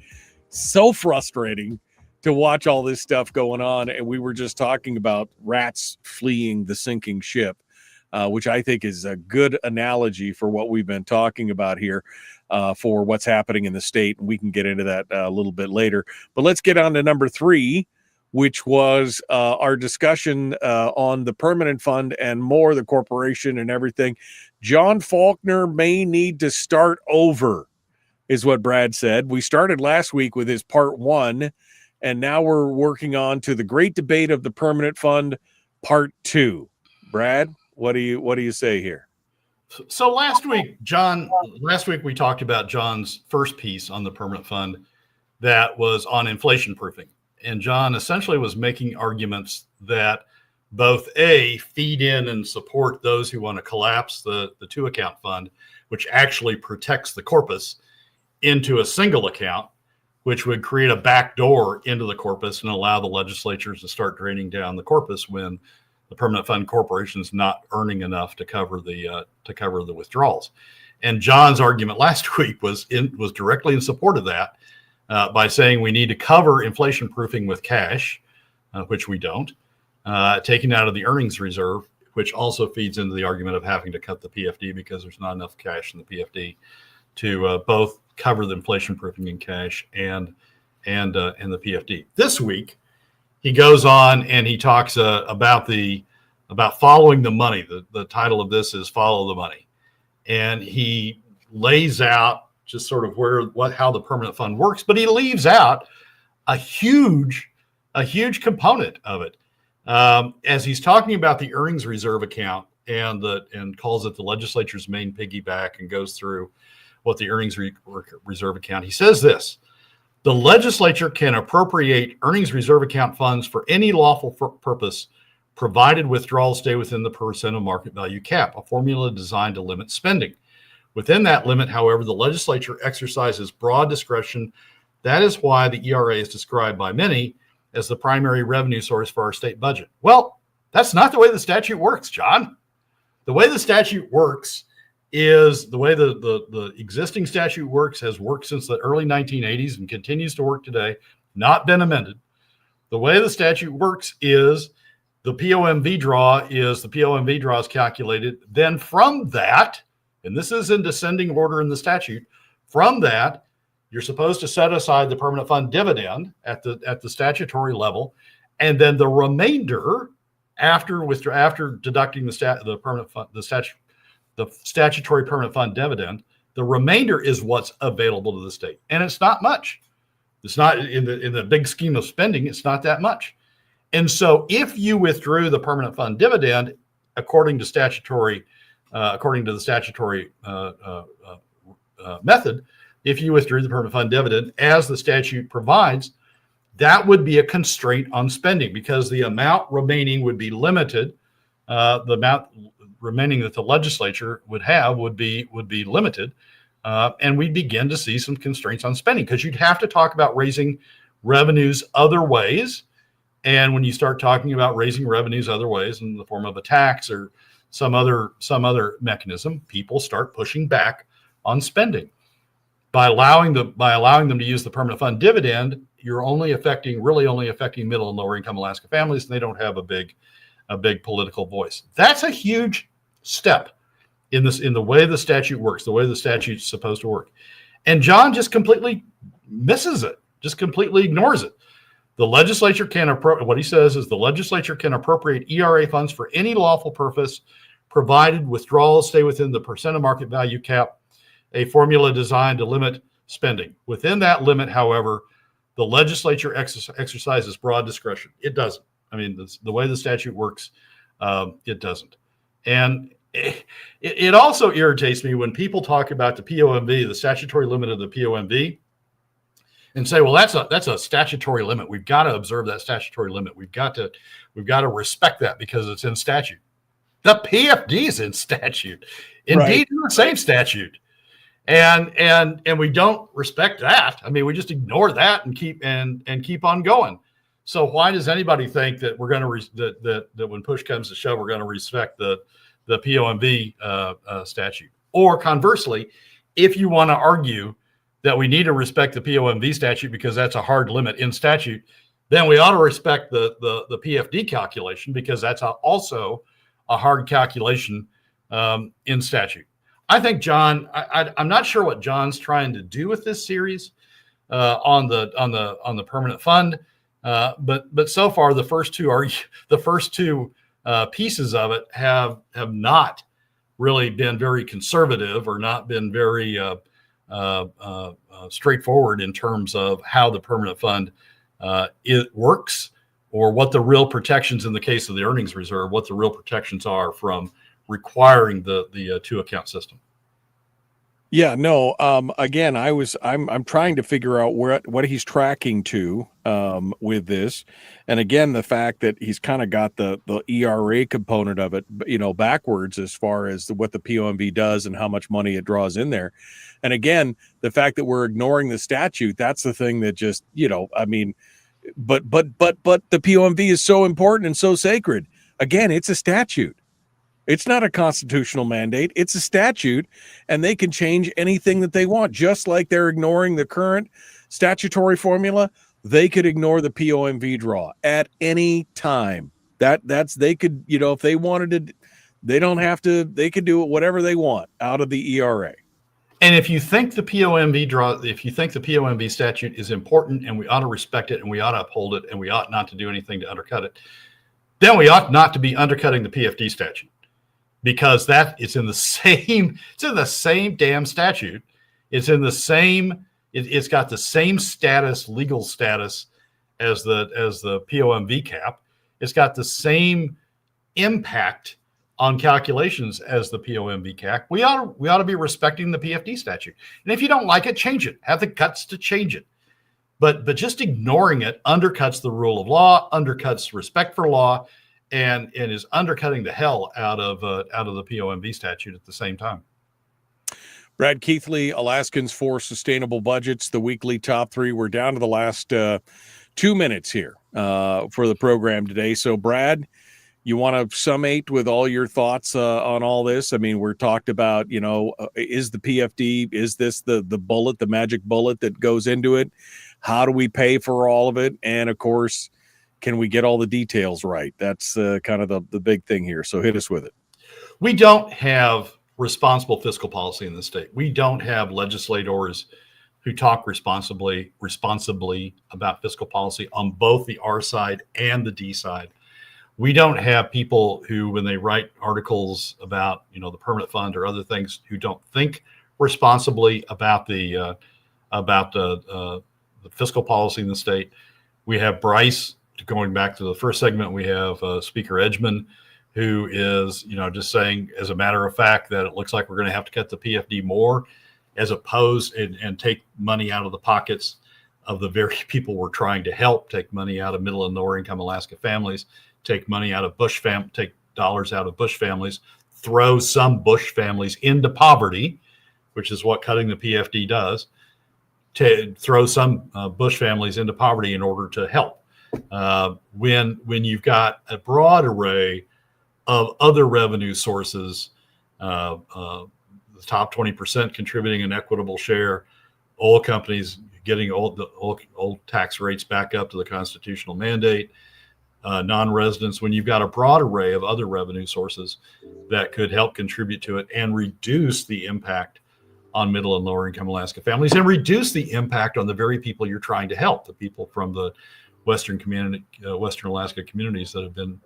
So frustrating to watch all this stuff going on. And we were just talking about rats fleeing the sinking ship, which I think is a good analogy for what we've been talking about here for what's happening in the state. And we can get into that a little bit later. But let's get on to number 3, which was our discussion on the permanent fund and more, the corporation and everything. Jon Faulkner may need to start over, is what Brad said. We started last week with his part 1, and now we're working on to the great debate of the permanent fund, part 2. Brad, what do you say here?
So last week we talked about Jon's first piece on the permanent fund that was on inflation proofing. And Jon essentially was making arguments that both feed in and support those who want to collapse the 2-account fund, which actually protects the corpus, into a single account, which would create a back door into the corpus and allow the legislatures to start draining down the corpus when the permanent fund corporation is not earning enough to cover the withdrawals. And Jon's argument last week was directly in support of that. By saying we need to cover inflation proofing with cash, which we don't, taking out of the earnings reserve, which also feeds into the argument of having to cut the PFD because there's not enough cash in the PFD to both cover the inflation proofing in cash and the PFD. This week, he goes on and he talks about following the money. The title of this is "Follow the Money," and he lays out just sort of how the permanent fund works, but he leaves out a huge component of it as he's talking about the earnings reserve account and calls it the legislature's main piggyback and goes through what the earnings reserve account. He says this: the legislature can appropriate earnings reserve account funds for any lawful purpose, provided withdrawals stay within the percent of market value cap, a formula designed to limit spending. Within that limit, however, the legislature exercises broad discretion. That is why the ERA is described by many as the primary revenue source for our state budget. Well, that's not the way the statute works, John. The way the statute works is the way the existing statute works, has worked since the early 1980s and continues to work today, not been amended. The way the statute works is the POMV draw is calculated. Then from that, and this is in descending order in the statute, from that, you're supposed to set aside the permanent fund dividend at the statutory level, and then the remainder after deducting the statutory permanent fund dividend, the remainder is what's available to the state, and it's not much. It's not in the big scheme of spending. It's not that much, and so if you withdrew the permanent fund dividend according to the statutory method, if you withdrew the permanent fund dividend as the statute provides, that would be a constraint on spending because the amount remaining would be limited. The amount remaining that the legislature would have would be limited, and we'd begin to see some constraints on spending because you'd have to talk about raising revenues other ways. And when you start talking about raising revenues other ways in the form of a tax or some other mechanism, people start pushing back on spending. By allowing them to use the permanent fund dividend, you're really only affecting middle and lower income Alaska families, and they don't have a big political voice. That's a huge step in the way the statute works, the way the statute's supposed to work. And John just completely misses it, just completely ignores it. The legislature what he says is the legislature can appropriate ERA funds for any lawful purpose, provided withdrawals stay within the percent of market value cap, a formula designed to limit spending. Within that limit, however, the legislature exercises broad discretion. It doesn't. I mean, the way the statute works, it doesn't. And it also irritates me when people talk about the POMV, the statutory limit of the POMV, and say, well, that's a statutory limit. We've got to observe that statutory limit. We've got to respect that because it's in statute. The PFD is in statute. Indeed, right. In the same statute. And we don't respect that. I mean, we just ignore that and keep on going. So why does anybody think that we're going to that when push comes to shove, we're going to respect the POMV statute? Or conversely, if you want to argue that we need to respect the POMV statute because that's a hard limit in statute, then we ought to respect the PFD calculation because that's also a hard calculation in statute. I think John, I'm not sure what John's trying to do with this series on the permanent fund, but so far the first two pieces of it have not really been very conservative or not been very straightforward in terms of how the permanent fund it works or what the real protections in the case of the earnings reserve, what the real protections are from requiring the two account system.
Yeah, no. Again, I'm trying to figure out what he's tracking to with this, and again, the fact that he's kind of got the ERA component of it, backwards as far as what the POMV does and how much money it draws in there, and again, the fact that we're ignoring the statute. That's the thing that just I mean, but the POMV is so important and so sacred. Again, it's a statute. It's not a constitutional mandate. It's a statute, and they can change anything that they want. Just like they're ignoring the current statutory formula, they could ignore the POMV draw at any time. They could, if they wanted to, they don't have to. They could do it whatever they want out of the ERA.
And if you think the POMV statute is important and we ought to respect it and we ought to uphold it and we ought not to do anything to undercut it, then we ought not to be undercutting the PFD statute, because it's in the same damn statute. It's got the same legal status as the POMV cap. It's got the same impact on calculations as the POMV cap. We ought to be respecting the PFD statute. And if you don't like it, change it. Have the guts to change it. But just ignoring it undercuts the rule of law, undercuts respect for law, and is undercutting the hell out of the POMV statute at the same time.
Brad Keithley, Alaskans for Sustainable Budgets, the weekly top 3. We're down to the last 2 minutes here for the program today. So, Brad, you want to summate with all your thoughts on all this? I mean, we're talked about, is the PFD, is this the bullet, the magic bullet that goes into it? How do we pay for all of it? And of course, can we get all the details right? That's kind of the big thing here. So hit us with it.
We don't have responsible fiscal policy in the state. We don't have legislators who talk responsibly about fiscal policy on both the R side and the D side. We don't have people who, when they write articles about, the permanent fund or other things, who don't think responsibly about the fiscal policy in the state. We have Bryce, going back to the first segment, we have Speaker Edgman, who is, just saying, as a matter of fact, that it looks like we're going to have to cut the PFD more, as opposed and take money out of the pockets of the very people we're trying to help, take money out of middle and lower income Alaska families, take money out of take dollars out of Bush families, throw some Bush families into poverty, which is what cutting the PFD does, to throw some Bush families into poverty in order to help. When you've got a broad array of other revenue sources, the top 20% contributing an equitable share, oil companies getting old tax rates back up to the constitutional mandate, non-residents, when you've got a broad array of other revenue sources that could help contribute to it and reduce the impact on middle and lower income Alaska families, and reduce the impact on the very people you're trying to help, the people from the Western Alaska communities that have been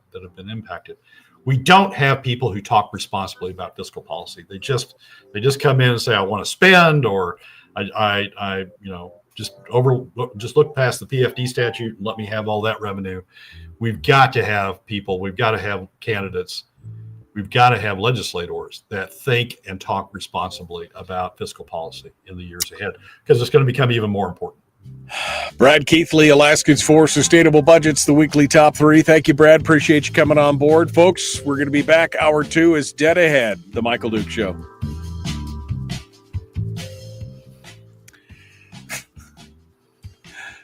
impacted. We don't have people who talk responsibly about fiscal policy. They just come in and say, I want to spend, or I just look past the PFD statute and let me have all that revenue. We've got to have people, we've got to have candidates, we've got to have legislators that think and talk responsibly about fiscal policy in the years ahead, because it's going to become even more important.
Brad Keithley, Alaskans for Sustainable Budgets, the weekly top 3. Thank you, Brad. Appreciate you coming on board. Folks, we're going to be back. Hour 2 is dead ahead. The Michael Duke Show.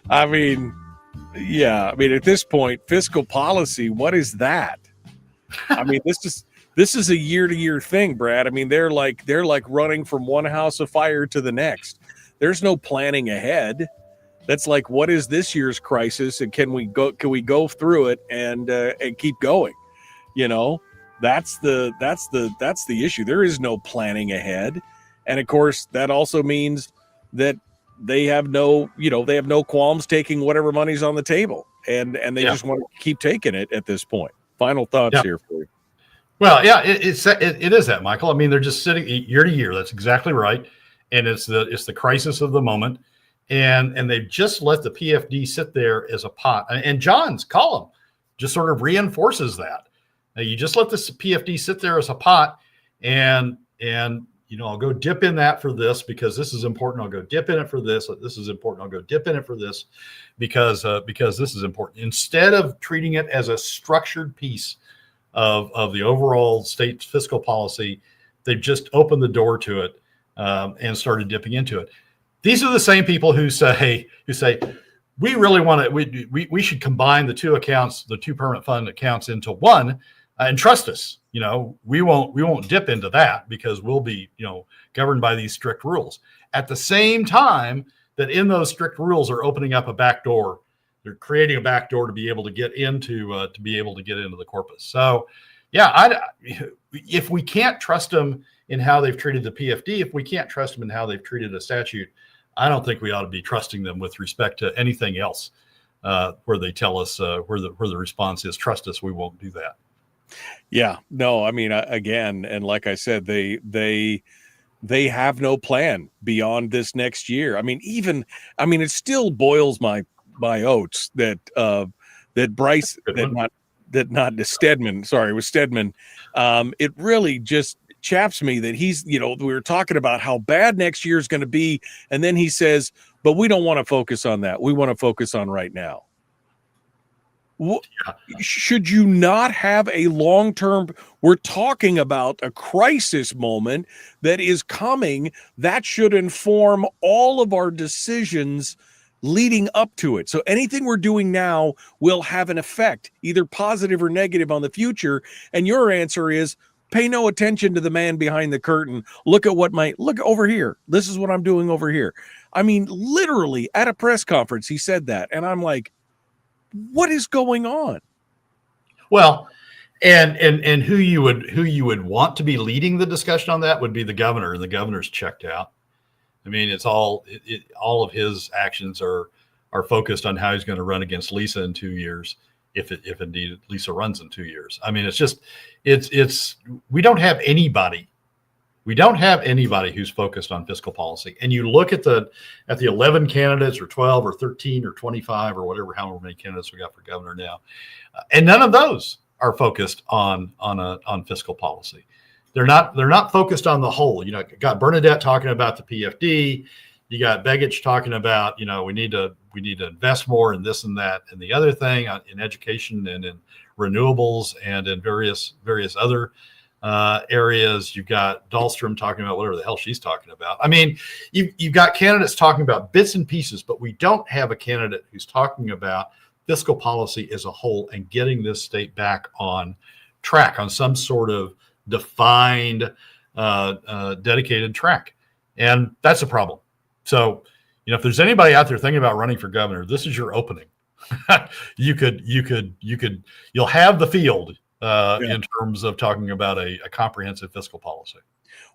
I mean, at this point, fiscal policy, what is that? I mean, this is a year-to-year thing, Brad. I mean, they're like running from one house of fire to the next. There's no planning ahead. That's like, what is this year's crisis, and can we go through it and keep going? That's the issue. There is no planning ahead, and of course, that also means that they have no qualms taking whatever money's on the table, and they just want to keep taking it at this point. Final thoughts here for you.
Well, yeah, it is that, Michael. I mean, they're just sitting year to year. That's exactly right, and it's the crisis of the moment, and they've just let the PFD sit there as a pot. And Jon's column just sort of reinforces that. Now, you just let the PFD sit there as a pot, and I'll go dip in that for this because this is important. I'll go dip in it for this. This is important. I'll go dip in it for this because this is important. Instead of treating it as a structured piece of the overall state fiscal policy, they've just opened the door to it and started dipping into it. These are the same people who say we really want to. We should combine the two accounts, the two permanent fund accounts, into one, and trust us. We won't dip into that because we'll be governed by these strict rules. At the same time that in those strict rules are opening up a back door. They're creating a back door to be able to get into the corpus. So, yeah, if we can't trust them in how they've treated the PFD, if we can't trust them in how they've treated a statute, I don't think we ought to be trusting them with respect to anything else, where they tell us where the response is, trust us, we won't do that.
Yeah, no, I mean, again, and like I said, they have no plan beyond this next year. I mean, it still boils my oats that Bryce, Stedman, sorry, it was Stedman. It really just chaps me that he's, we were talking about how bad next year is going to be. And then he says, but we don't want to focus on that. We want to focus on right now. Should you not have a long-term? We're talking about a crisis moment that is coming that should inform all of our decisions leading up to it. So anything we're doing now will have an effect, either positive or negative, on the future. And your answer is pay no attention to the man behind the curtain. Look over here. This is what I'm doing over here. I mean, literally at a press conference, he said that. And I'm like, what is going on?
Well, and who you would want to be leading the discussion on that would be the governor, and the governor's checked out. I mean, it's all of his actions are focused on how he's going to run against Lisa in 2 years, if indeed Lisa runs in 2 years. I mean, we don't have anybody who's focused on fiscal policy. And you look at the 11 candidates, or 12 or 13 or 25 or whatever, however many candidates we got for governor now, and none of those are focused on fiscal policy. They're not focused on the whole. You got Bernadette talking about the PFD. You got Begich talking about, we need to invest more in this and that and the other thing, in education and in renewables and in various other areas. You've got Dahlstrom talking about whatever the hell she's talking about. I mean, you've got candidates talking about bits and pieces, but we don't have a candidate who's talking about fiscal policy as a whole and getting this state back on track, on some sort of defined, dedicated track. And that's a problem. So, if there's anybody out there thinking about running for governor, this is your opening. You'll have the field in terms of talking about a comprehensive fiscal policy.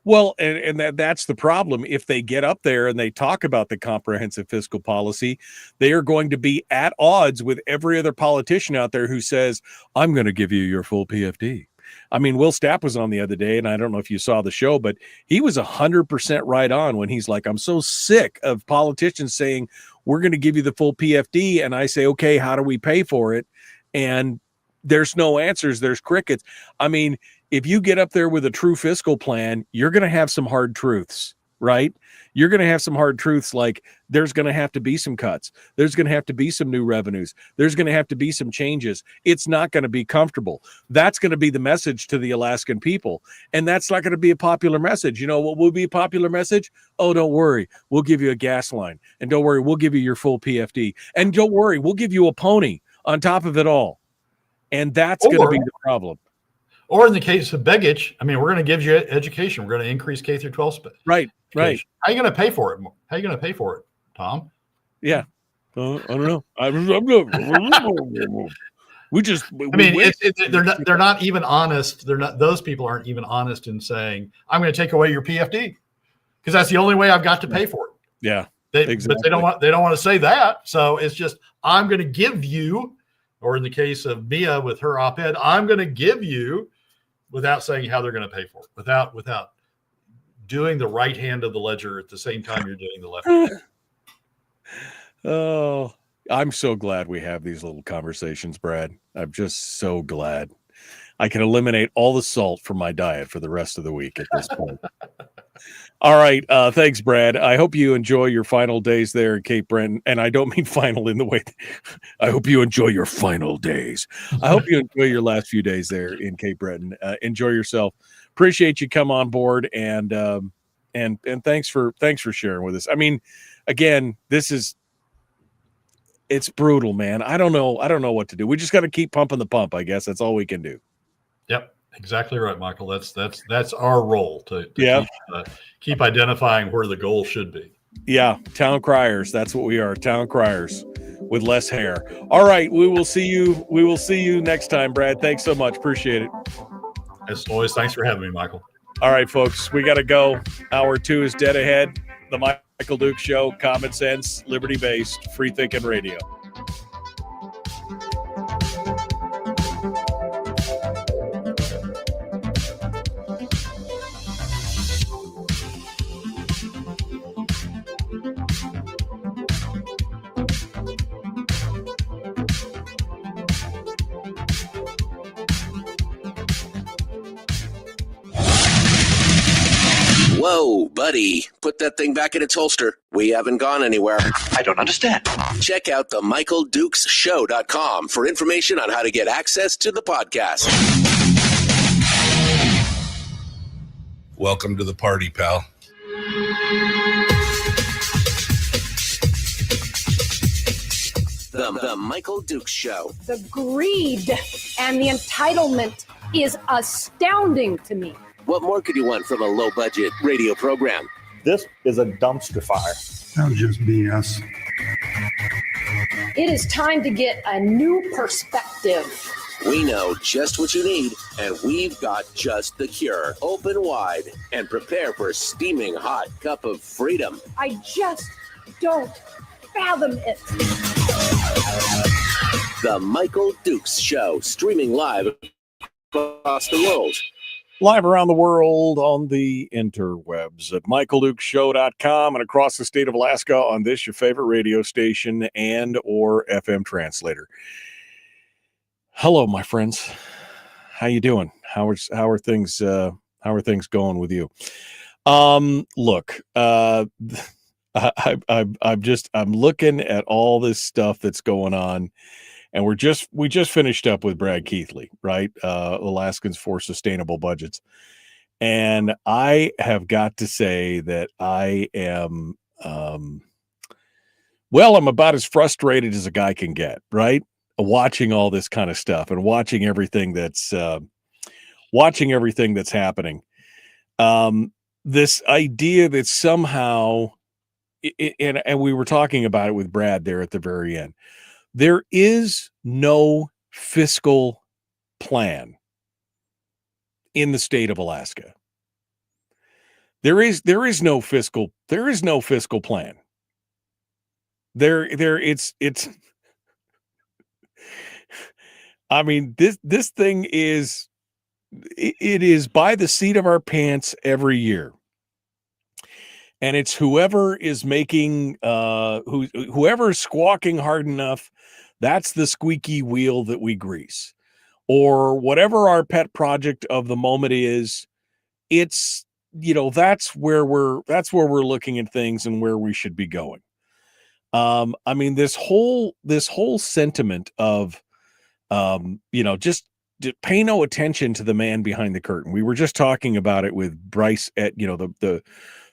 Well, and that's the problem. If they get up there and they talk about the comprehensive fiscal policy, they are going to be at odds with every other politician out there who says, I'm going to give you your full PFD. I mean, Will Stapp was on the other day, and I don't know if you saw the show, but he was 100% right on when he's like, I'm so sick of politicians saying, we're going to give you the full PFD. And I say, okay, how do we pay for it? And there's no answers. There's crickets. I mean, if you get up there with a true fiscal plan, you're going to have some hard truths, right? You're going to have some hard truths, like there's going to have to be some cuts. There's going to have to be some new revenues. There's going to have to be some changes. It's not going to be comfortable. That's going to be the message to the Alaskan people. And that's not going to be a popular message. You know what will be a popular message? Oh, don't worry. We'll give you a gas line. And don't worry, we'll give you your full PFD. And don't worry, we'll give you a pony on top of it all. And that's going to be the problem.
Or in the case of Begich, I mean, we're going to give you education. We're going to increase K through 12 spend.
Right.
How are you going to pay for it? How are you going to pay for it, Tom?
Yeah. I don't know.
They're not even honest. Those people aren't even honest in saying, I'm going to take away your PFD because that's the only way I've got to pay for it.
Yeah.
Exactly. But they don't want to say that. So it's just, I'm going to give you, or in the case of Mia with her op-ed, I'm going to give you, without saying how they're going to pay for it, without doing the right hand of the ledger at the same time you're doing the left hand.
Oh, I'm so glad we have these little conversations, Brad. I'm just so glad. I can eliminate all the salt from my diet for the rest of the week at this point. All right. Thanks, Brad. I hope you enjoy your final days there in Cape Breton. And I don't mean final in the way I hope you enjoy your final days. I hope you enjoy your last few days there in Cape Breton. Enjoy yourself. Appreciate you come on board, and thanks for sharing with us. I mean, again, it's brutal, man. I don't know what to do. We just got to keep pumping the pump. I guess that's all we can do.
Yep. Exactly right, Michael. That's our role to keep identifying where the goal should be.
Yeah, town criers. That's what we are, town criers with less hair. All right, we will see you next time, Brad. Thanks so much. Appreciate it.
As always, thanks for having me, Michael.
All right, folks, we got to go. Hour 2 is dead ahead. The Michael Duke Show, common sense, liberty-based, free-thinking radio.
Whoa, buddy. Put that thing back in its holster. We haven't gone anywhere.
I don't understand.
Check out the MichaelDukesShow.com for information on how to get access to the podcast.
Welcome to the party, pal.
The Michael Dukes Show.
The greed and the entitlement is astounding to me.
What more could you want from a low-budget radio program?
This is a dumpster fire.
That was just BS.
It is time to get a new perspective.
We know just what you need, and we've got just the cure. Open wide and prepare for a steaming hot cup of freedom.
I just don't fathom it.
The Michael Dukes Show, streaming live across the world.
Live around the world on the interwebs at michaeldukeshow.com and across the state of Alaska on this, your favorite radio station and or FM translator. Hello, my friends. How you doing? How are things going with you? Look, I'm looking at all this stuff that's going on. And we just finished up with Brad Keithley, right? Alaskans for Sustainable Budgets. And I have got to say that I am, I'm about as frustrated as a guy can get, right? Watching all this kind of stuff and watching everything that's happening. This idea that somehow, and we were talking about it with Brad there at the very end. There is no fiscal plan in the state of Alaska. There is no fiscal plan. It's I mean, this thing is it is by the seat of our pants every year. And it's whoever is making whoever is squawking hard enough, that's the squeaky wheel that we grease. Or whatever our pet project of the moment is, it's that's where we're looking at things and where we should be going. I mean, this whole sentiment of just pay no attention to the man behind the curtain. We were just talking about it with Bryce at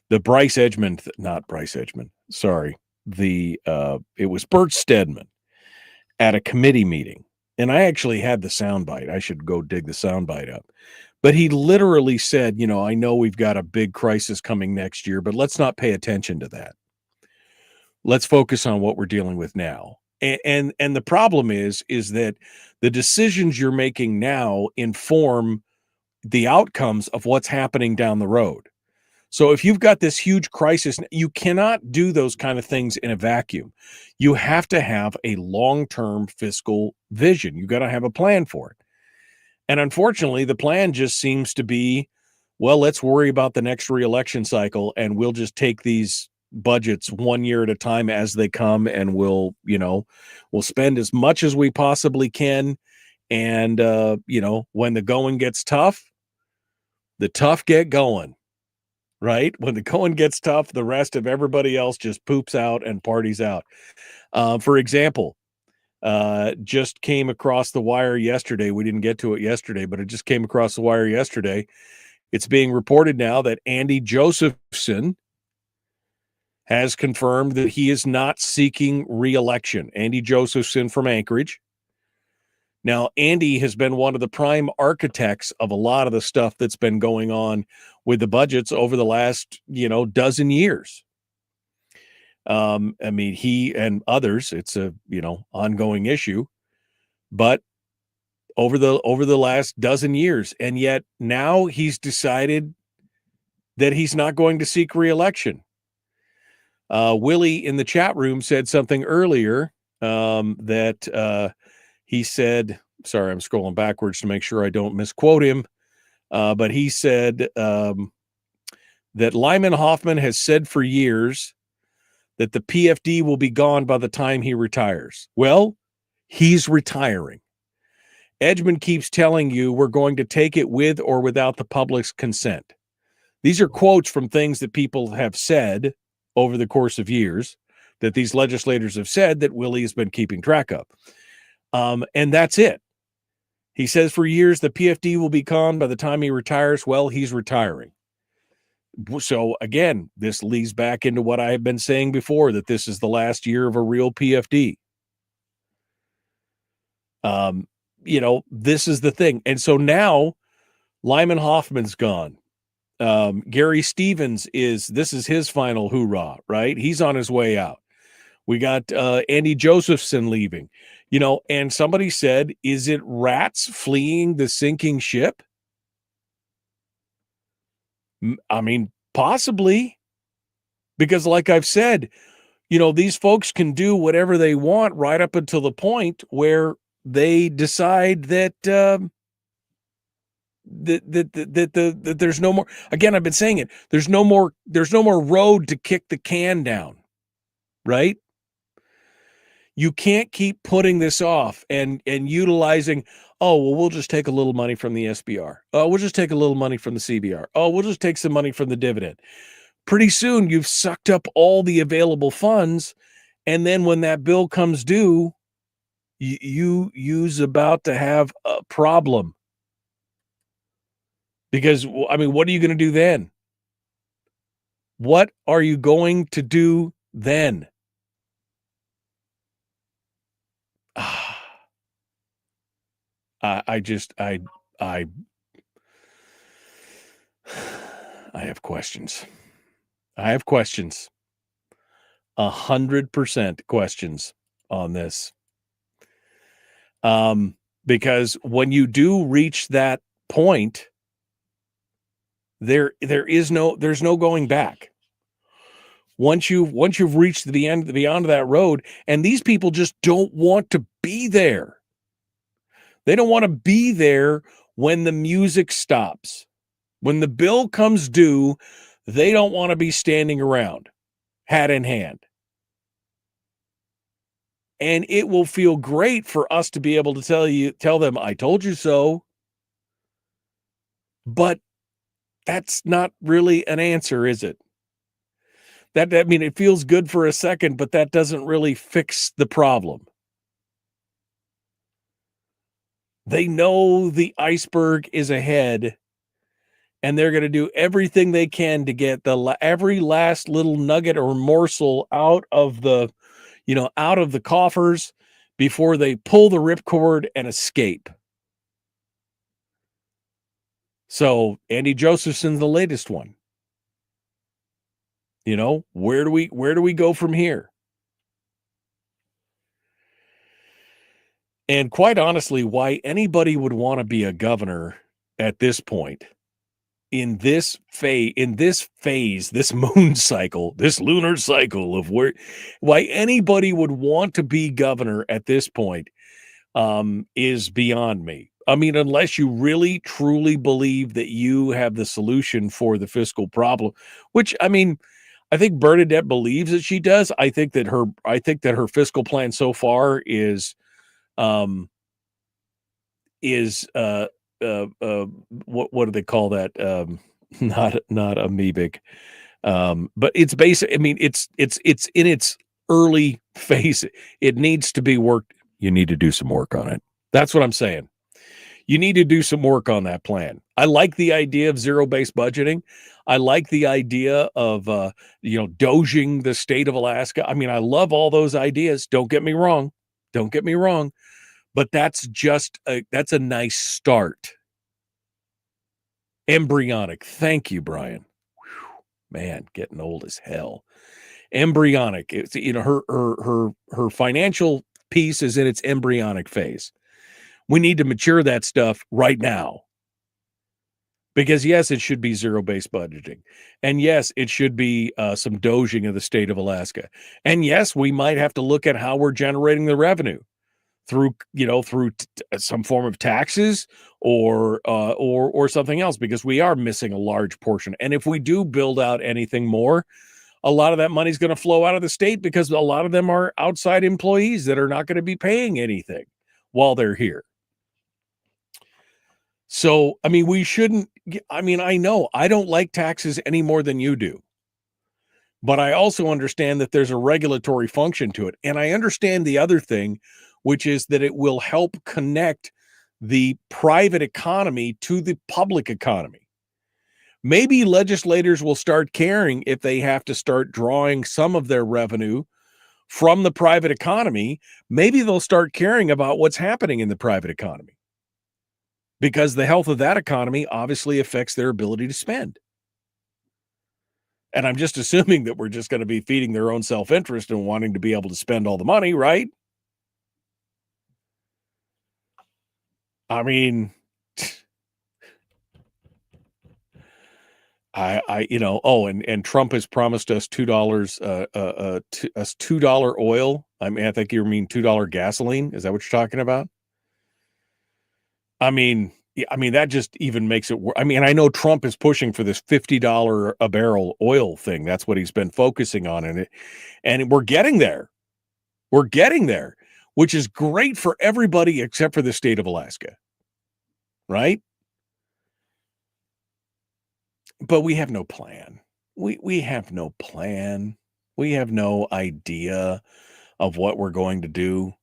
the Bryce Edgman, not Bryce Edgman. Sorry. It was Bert Stedman at a committee meeting. And I actually had the soundbite. I should go dig the soundbite up. But he literally said, I know we've got a big crisis coming next year, but let's not pay attention to that. Let's focus on what we're dealing with now. And the problem is that the decisions you're making now inform the outcomes of what's happening down the road. So if you've got this huge crisis, you cannot do those kind of things in a vacuum. You have to have a long-term fiscal vision. You got to have a plan for it. And unfortunately, the plan just seems to be, well, let's worry about the next re-election cycle and we'll just take these budgets 1 year at a time as they come, and we'll spend as much as we possibly can. And, when the going gets tough, the tough get going. Right? When the going gets tough, the rest of everybody else just poops out and parties out. For example, just came across the wire yesterday. We didn't get to it yesterday, but it just came across the wire yesterday. It's being reported now that Andy Josephson has confirmed that he is not seeking re-election. Andy Josephson from Anchorage. Now, Andy has been one of the prime architects of a lot of the stuff that's been going on with the budgets over the last, dozen years. I mean, he and others, it's a, ongoing issue, but over the last dozen years. And yet now he's decided that he's not going to seek re-election. Willie in the chat room said something earlier that he said, sorry, I'm scrolling backwards to make sure I don't misquote him, but he said that Lyman Hoffman has said for years that the PFD will be gone by the time he retires. Well, he's retiring. Edgman keeps telling you we're going to take it with or without the public's consent. These are quotes from things that people have said over the course of years, that these legislators have said that Willie has been keeping track of. And that's it. He says for years the PFD will be gone by the time he retires. Well, he's retiring. So again, this leads back into what I have been saying before, that this is the last year of a real PFD. This is the thing. And so now Lyman Hoffman's gone. Gary Stevens this is his final hoorah, right? He's on his way out. We got Andy Josephson leaving, and somebody said, is it rats fleeing the sinking ship? I mean, possibly, because like I've said, these folks can do whatever they want right up until the point where they decide that that there's no more. Again, I've been saying it. There's no more road to kick the can down, right? You can't keep putting this off and utilizing, oh, well, we'll just take a little money from the SBR. Oh, we'll just take a little money from the CBR. Oh, we'll just take some money from the dividend. Pretty soon you've sucked up all the available funds. And then when that bill comes due, you's about to have a problem. Because, I mean, what are you going to do then? What are you going to do then? I have questions. I have questions. 100% questions on this. Because when you do reach that point, there's no going back. Once you've reached the end, beyond that road, and these people just don't want to be there. They don't want to be there when the music stops. When the bill comes due, they don't want to be standing around, hat in hand. And it will feel great for us to be able to tell them, I told you so. But that's not really an answer, is it? I mean, it feels good for a second, but that doesn't really fix the problem. They know the iceberg is ahead, and they're going to do everything they can to get every last little nugget or morsel out of the coffers before they pull the ripcord and escape. So Andy Josephson's the latest one. Where do we go from here? And quite honestly, why anybody would want to be a governor at this point, in this phase, this moon cycle, this lunar cycle of why anybody would want to be governor at this point is beyond me. I mean, unless you really truly believe that you have the solution for the fiscal problem, which, I mean, I think Bernadette believes that she does. I think that her fiscal plan so far is what do they call that? Not amoebic. But it's basic. I mean, it's in its early phase. It needs to be worked. You need to do some work on it. That's what I'm saying. You need to do some work on that plan. I like the idea of zero-based budgeting. I like the idea of, doging the state of Alaska. I mean, I love all those ideas. Don't get me wrong. But that's a nice start. Embryonic. Thank you, Brian. Whew, man, getting old as hell. Embryonic. It's, her financial piece is in its embryonic phase. We need to mature that stuff right now. Because yes, it should be zero-based budgeting. And yes, it should be some doging of the state of Alaska. And yes, we might have to look at how we're generating the revenue through some form of taxes or something else, because we are missing a large portion. And if we do build out anything more, a lot of that money is going to flow out of the state, because a lot of them are outside employees that are not going to be paying anything while they're here. So, I mean, I know I don't like taxes any more than you do, but I also understand that there's a regulatory function to it. And I understand the other thing, which is that it will help connect the private economy to the public economy. Maybe legislators will start caring if they have to start drawing some of their revenue from the private economy. Maybe they'll start caring about what's happening in the private economy, because the health of that economy obviously affects their ability to spend. And I'm just assuming that we're just going to be feeding their own self-interest and wanting to be able to spend all the money, right? I mean, and Trump has promised us $2 oil. I mean, I think you mean $2 gasoline. Is that what you're talking about? I mean, that just even makes it. I mean, I know Trump is pushing for this $50 a barrel oil thing. That's what he's been focusing on in it. And we're getting there. We're getting there, which is great for everybody except for the state of Alaska. Right? But we have no plan. We have no plan. We have no idea of what we're going to do.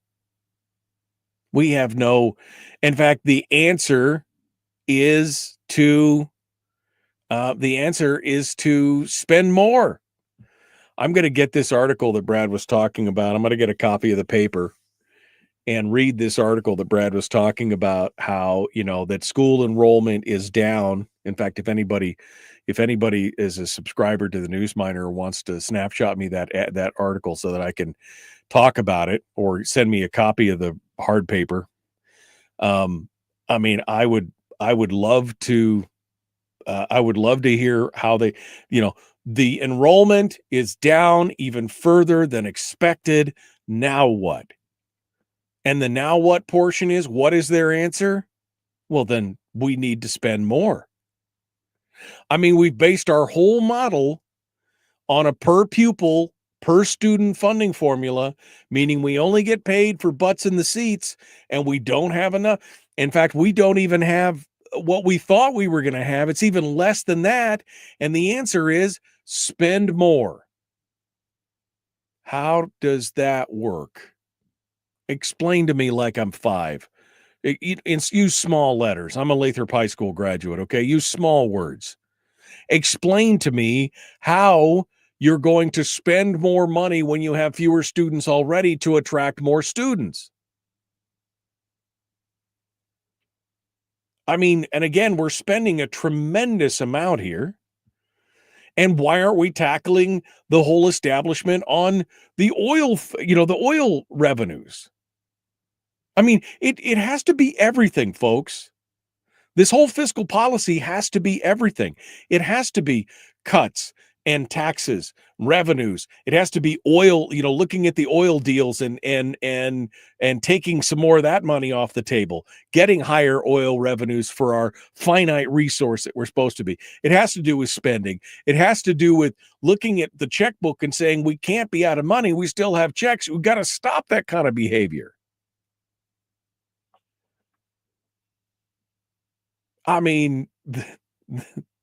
We have no, in fact, the answer is to spend more. I'm going to get this article that Brad was talking about. I'm going to get a copy of the paper and read this article that Brad was talking about, how, that school enrollment is down. In fact, if anybody is a subscriber to the Newsminer or wants to snapshot me that article so that I can talk about it, or send me a copy of the hard paper. I mean, I would love to hear how they, the enrollment is down even further than expected. Now what? And the now what portion is, what is their answer? Well, then we need to spend more. I mean, we've based our whole model on a per pupil, per student funding formula, meaning we only get paid for butts in the seats, and we don't have enough. In fact, we don't even have what we thought we were going to have. It's even less than that. And the answer is spend more. How does that work? Explain to me like I'm 5. Use small letters. I'm a Lathrop High School graduate, okay? Use small words. Explain to me how you're going to spend more money when you have fewer students already to attract more students. I mean, and again, we're spending a tremendous amount here. And why aren't we tackling the whole establishment on the oil, the oil revenues? I mean, it has to be everything, folks. This whole fiscal policy has to be everything. It has to be cuts and taxes, revenues. It has to be oil, looking at the oil deals and taking some more of that money off the table, getting higher oil revenues for our finite resource that we're supposed to be. It has to do with spending. It has to do with looking at the checkbook and saying we can't be out of money. We still have checks. We've got to stop that kind of behavior. I mean,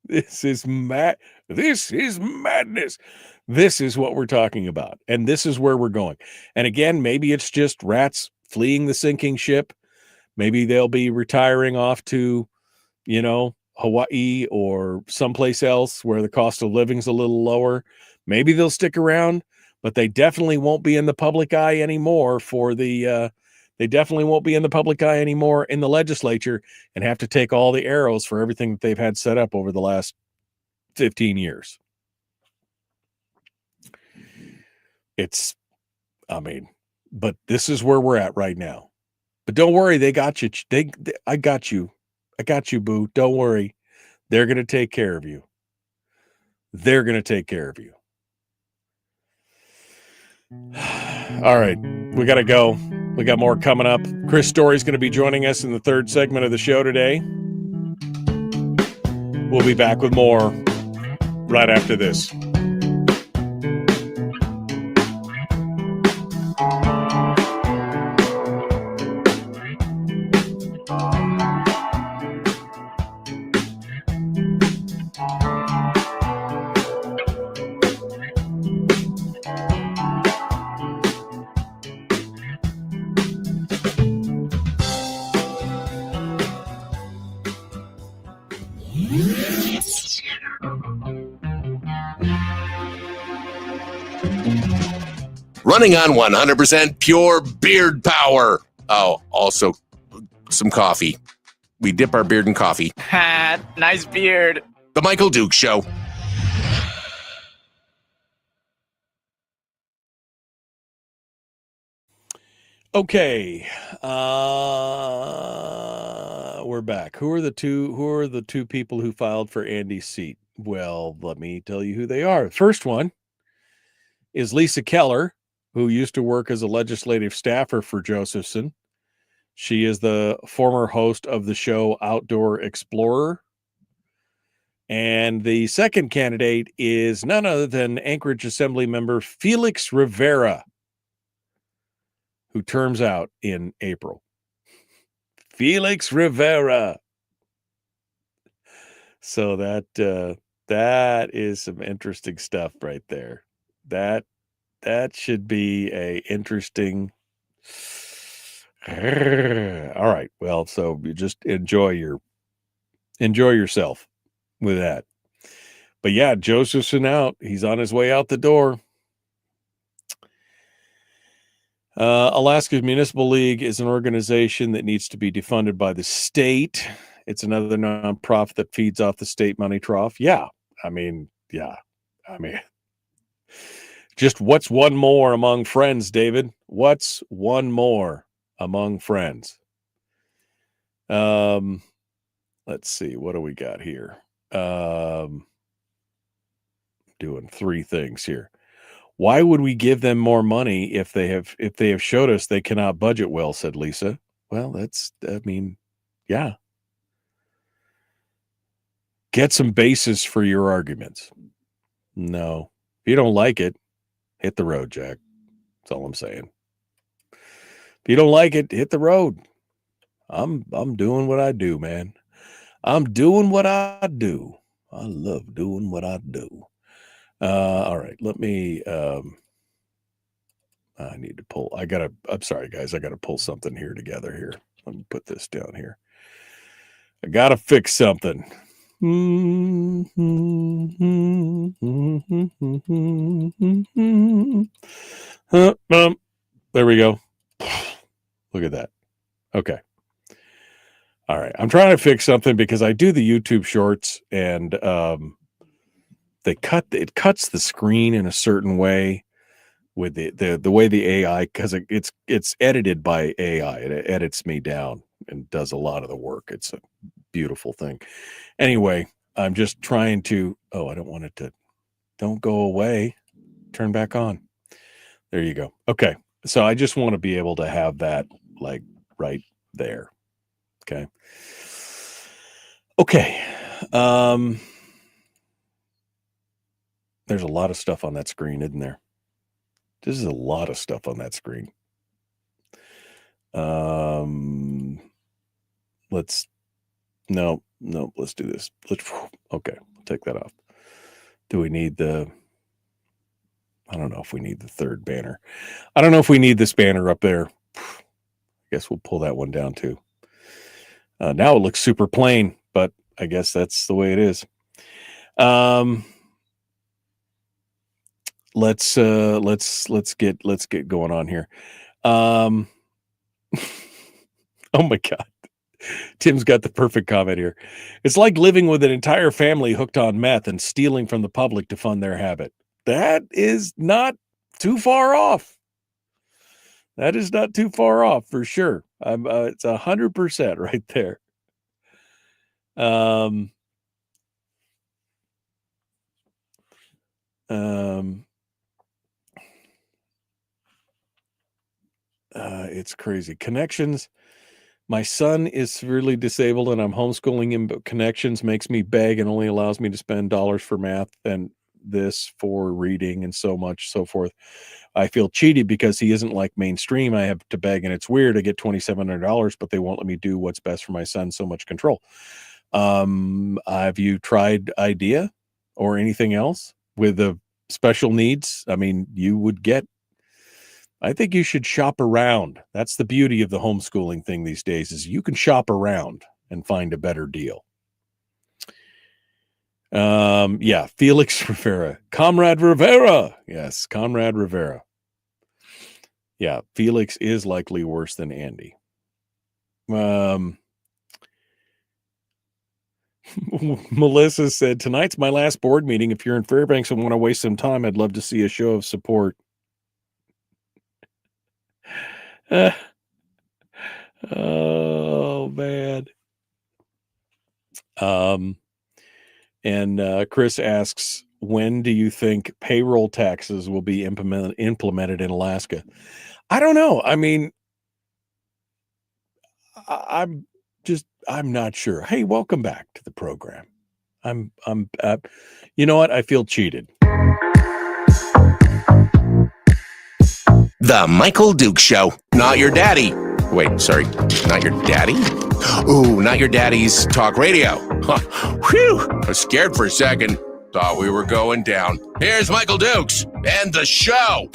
this is madness. This is what we're talking about. And this is where we're going. And again, maybe it's just rats fleeing the sinking ship. Maybe they'll be retiring off to, Hawaii or someplace else where the cost of living's a little lower. Maybe they'll stick around, but they definitely won't be in the public eye anymore they definitely won't be in the public eye anymore in the legislature, and have to take all the arrows for everything that they've had set up over the last 15 years. But this is where we're at right now. But don't worry, they got you. I got you. I got you, boo. Don't worry. They're going to take care of you. They're going to take care of you. All right. We got to go. We got more coming up. Chris Story's going to be joining us in the third segment of the show today. We'll be back with more right after this.
Running on 100% pure beard power. Oh, also some coffee. We dip our beard in coffee.
Nice beard.
The Michael Duke Show.
Okay. We're back. Who are the two people who filed for Andy's seat? Well, let me tell you who they are. The first one is Lisa Keller, who used to work as a legislative staffer for Josephson. She is the former host of the show Outdoor Explorer. And the second candidate is none other than Anchorage Assembly member Felix Rivera, who terms out in April. Felix Rivera. So that is some interesting stuff right there. That should be a interesting. All right. Well, so you just enjoy yourself with that. But yeah, Josephson out. He's on his way out the door. Alaska Municipal League is an organization that needs to be defunded by the state. It's another nonprofit that feeds off the state money trough. Yeah. I mean, just what's one more among friends, David? What's one more among friends? Let's see. What do we got here? Doing three things here. Why would we give them more money if they have showed us they cannot budget well, said Lisa. Well, yeah. Get some basis for your arguments. No. If you don't like it, hit the road, Jack. That's all I'm saying. If you don't like it, hit the road. I'm doing what I do, man. I'm doing what I do. I love doing what I do. All right, let me I need to pull. I'm sorry, guys. I got to pull something here together here. Let me put this down here. I got to fix something. There we go. Look at that. Okay. All right. I'm trying to fix something because I do the YouTube shorts and it cuts the screen in a certain way with the way the AI, because it's edited by AI. It edits me down and does a lot of the work. It's a beautiful thing. Anyway, I'm just trying to, I don't want it to, don't go away. Turn back on. There you go. Okay. So I just want to be able to have that like right there. Okay. Okay. There's a lot of stuff on that screen, isn't there? This is a lot of stuff on that screen. Let's do this. Okay, take that off. Do we need I don't know if we need the third banner. I don't know if we need this banner up there. I guess we'll pull that one down too. Now it looks super plain, but I guess that's the way it is. Let's get going on here. Oh my God. Tim's got the perfect comment here. It's like living with an entire family hooked on meth and stealing from the public to fund their habit. That is not too far off. That is not too far off for sure. It's 100% right there. It's crazy. Connections. My son is severely disabled and I'm homeschooling him, but Connections makes me beg and only allows me to spend dollars for math and this for reading and so much, so forth. I feel cheated because he isn't like mainstream. I have to beg and it's weird. I get $2,700, but they won't let me do what's best for my son. So much control. Have you tried IDEA or anything else with the special needs? I mean, I think you should shop around. That's the beauty of the homeschooling thing these days is you can shop around and find a better deal. Yeah, Felix Rivera. Comrade Rivera. Yes, Comrade Rivera. Yeah, Felix is likely worse than Andy. Melissa said, tonight's my last board meeting. If you're in Fairbanks and want to waste some time, I'd love to see a show of support. Oh, man. And Chris asks, when do you think payroll taxes will be implemented in Alaska? I don't know. I mean, I'm not sure. Hey, welcome back to the program. You know what? I feel cheated.
The Michael Duke Show. Not your daddy. Wait, sorry. Not your daddy? Ooh, not your daddy's talk radio. Huh. Whew. I was scared for a second. Thought we were going down. Here's Michael Dukes and the show.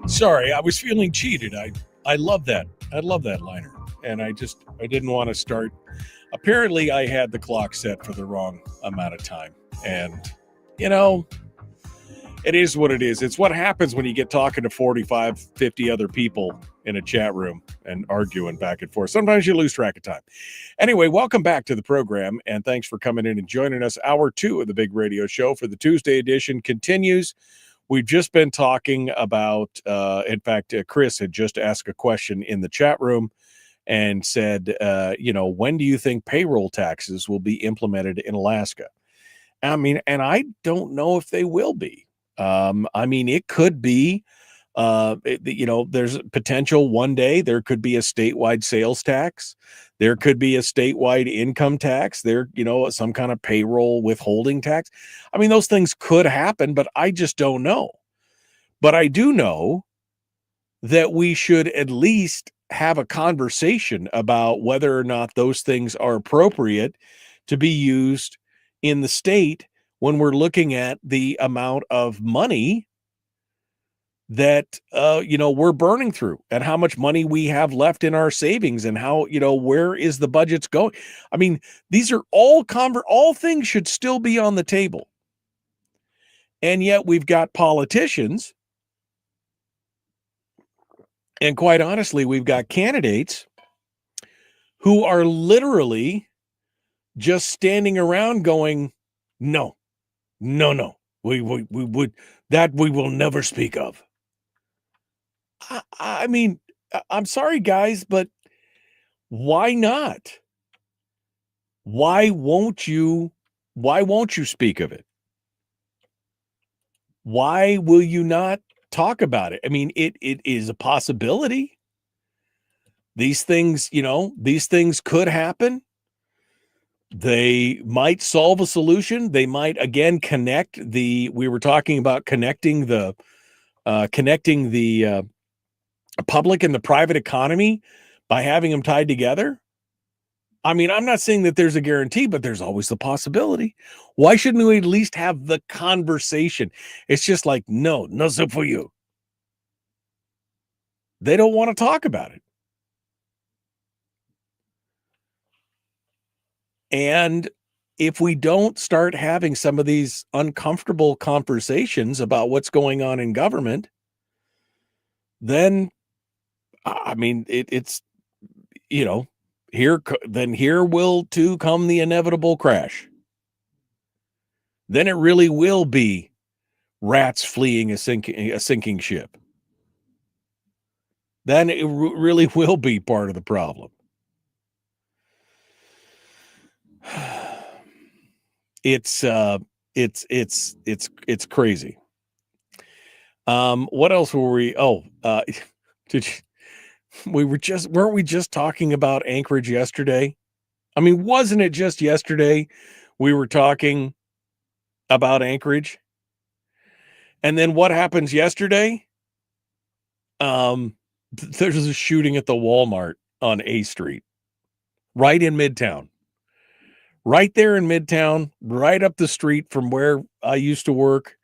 Sorry, I was feeling cheated. I love that. I love that liner. And I didn't want to start. Apparently, I had the clock set for the wrong amount of time. And, it is what it is. It's what happens when you get talking to 45, 50 other people in a chat room and arguing back and forth. Sometimes you lose track of time. Anyway, welcome back to the program, and thanks for coming in and joining us. Hour 2 of the Big Radio Show for the Tuesday edition continues. We've just been talking about, in fact, Chris had just asked a question in the chat room and said, when do you think payroll taxes will be implemented in Alaska? I mean, and I don't know if they will be. I mean, it could be, there's potential one day there could be a statewide sales tax. There could be a statewide income tax. There, some kind of payroll withholding tax. I mean, those things could happen, but I just don't know. But I do know that we should at least have a conversation about whether or not those things are appropriate to be used in the state when we're looking at the amount of money that, we're burning through and how much money we have left in our savings and how, where is the budgets going? I mean, these are all things should still be on the table. And yet we've got politicians, and quite honestly, we've got candidates who are literally just standing around going, no, we would, that we will never speak of. I mean, I'm sorry, guys, but why not? Why won't you speak of it? Why will you not talk about it? I mean, it is a possibility. These things could happen. They might solve a solution. They might again we were talking about connecting the public and the private economy by having them tied together. I mean, I'm not saying that there's a guarantee, but there's always the possibility. Why shouldn't we at least have the conversation? It's just like, no soup for you. They don't want to talk about it. And if we don't start having some of these uncomfortable conversations about what's going on in government, then, I mean, it's, here will too come the inevitable crash. Then it really will be rats fleeing a sinking ship. Then it really will be part of the problem. It's crazy. What else were we? Did you, weren't we just talking about Anchorage yesterday? I mean, wasn't it just yesterday we were talking about Anchorage? And then what happens yesterday? There's a shooting at the Walmart on A Street, right in Midtown. Right there in Midtown, right up the street from where I used to work.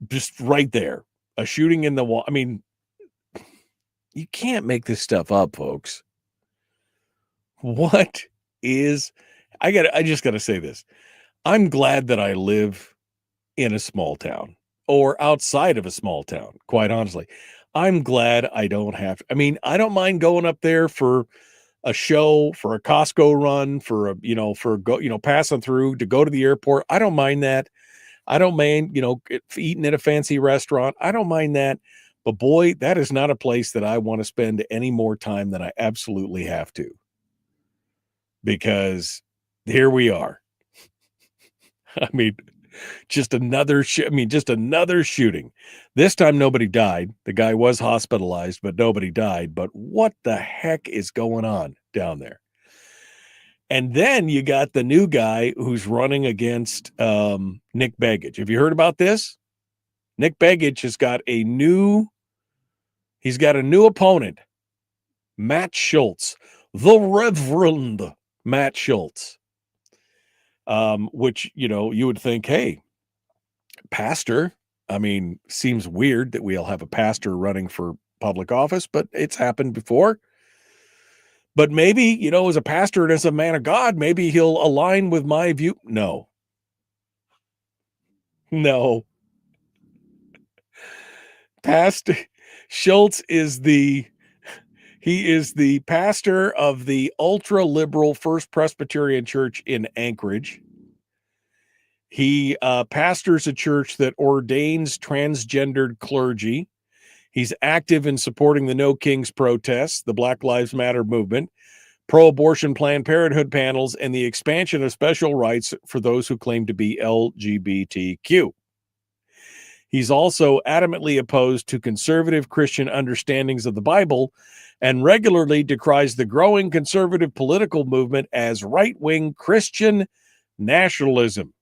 Just right there. A shooting in the wall. I mean, you can't make this stuff up, folks. What is I just gotta say this. I'm glad that I live in a small town or outside of a small town, quite honestly. I'm glad I don't have I mean, I don't mind going up there for a show, for a Costco run, for a, passing through to go to the airport. I don't mind that. I don't mind, eating at a fancy restaurant. I don't mind that. But boy, that is not a place that I want to spend any more time than I absolutely have to. Because here we are. I mean, just another shooting. This time nobody died. The guy was hospitalized, but nobody died. But what the heck is going on down there? And then you got the new guy who's running against Nick Begich. Have you heard about this? Nick Begich has got a new opponent, Matt Schultz, the Reverend Matt Schultz. Which, you would think, hey, pastor, I mean, seems weird that we'll have a pastor running for public office, but it's happened before. But maybe, as a pastor and as a man of God, maybe he'll align with my view. No. Pastor Schultz is the pastor of the ultra-liberal First Presbyterian Church in Anchorage. He pastors a church that ordains transgendered clergy. He's active in supporting the No Kings protests, the Black Lives Matter movement, pro-abortion Planned Parenthood panels, and the expansion of special rights for those who claim to be LGBTQ. He's also adamantly opposed to conservative Christian understandings of the Bible and regularly decries the growing conservative political movement as right-wing Christian nationalism.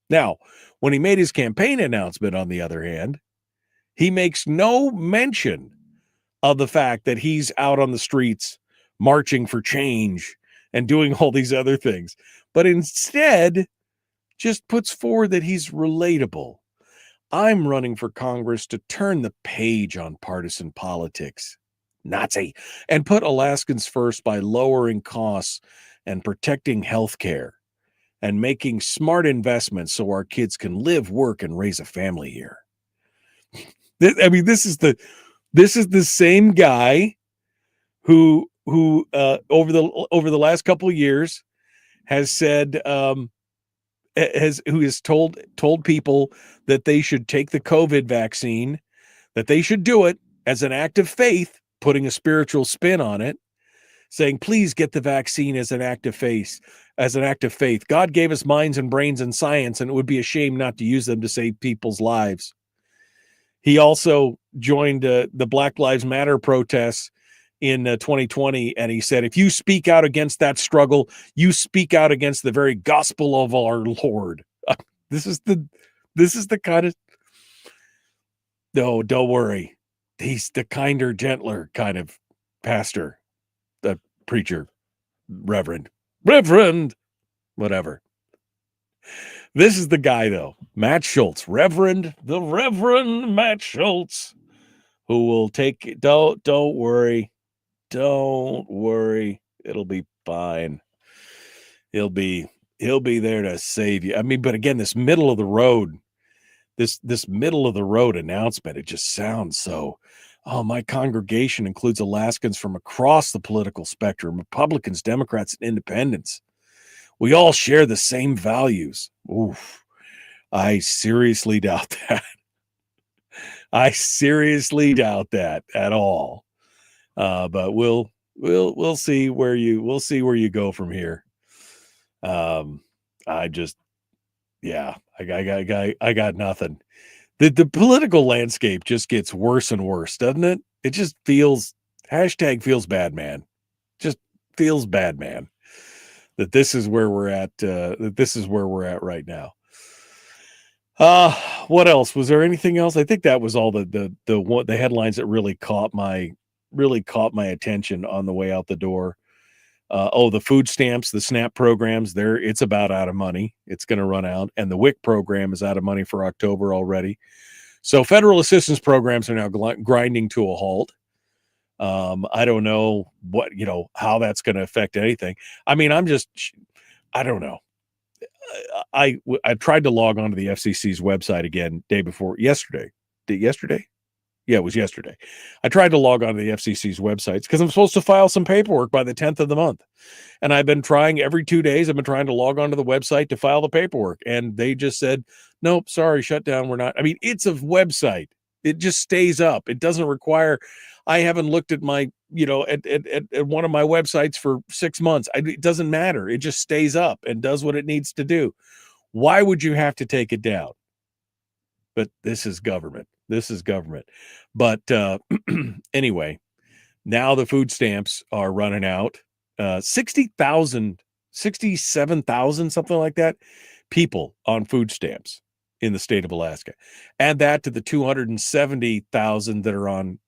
Now, when he made his campaign announcement, on the other hand, he makes no mention of the fact that he's out on the streets marching for change and doing all these other things, but instead just puts forward that he's relatable. I'm running for Congress to turn the page on partisan politics, Nazi, and put Alaskans first by lowering costs and protecting health care and making smart investments so our kids can live, work, and raise a family here. I mean, this is the same guy who over the last couple of years has said who has told people that they should take the COVID vaccine, that they should do it as an act of faith, putting a spiritual spin on it, saying, please get the vaccine as an act of faith. God gave us minds and brains and science, and it would be a shame not to use them to save people's lives. He also joined the Black Lives Matter protests in 2020, and he said, if you speak out against that struggle, you speak out against the very gospel of our Lord. This is the kind of, no, don't worry. He's the kinder, gentler kind of pastor, the preacher, reverend, whatever. This is the guy, though, Matt Schultz, the Reverend Matt Schultz, who will take, don't worry, it'll be fine. He'll be there to save you. I mean, but again, this middle of the road announcement, it just sounds so, my congregation includes Alaskans from across the political spectrum, Republicans, Democrats, and Independents. We all share the same values. Oof. I seriously doubt that. I seriously doubt that at all. But we'll see where you go from here. I just Yeah, I got nothing. The political landscape just gets worse and worse, doesn't it? It just feels feels bad, man. Just feels bad, man. That this is where we're at. That this is where we're at right now. What else? Was there anything else? I think that was all the headlines that really caught my attention on the way out the door. The food stamps, the SNAP programs, it's about out of money. It's going to run out. And the WIC program is out of money for October already. So federal assistance programs are now grinding to a halt. I don't know how that's going to affect anything. I mean, I don't know. I tried to log on to the FCC's website again yesterday. Yeah, it was yesterday. I tried to log on to the FCC's websites because I'm supposed to file some paperwork by the 10th of the month. And I've been trying every 2 days. I've been trying to log on to the website to file the paperwork. And they just said, nope, sorry, shut down. We're not. I mean, it's a website. It just stays up. It doesn't require. I haven't looked at my, at one of my websites for 6 months. It doesn't matter. It just stays up and does what it needs to do. Why would you have to take it down? But this is government. But anyway, now the food stamps are running out. 60,000, 67,000, something like that, people on food stamps in the state of Alaska. Add that to the 270,000 that are on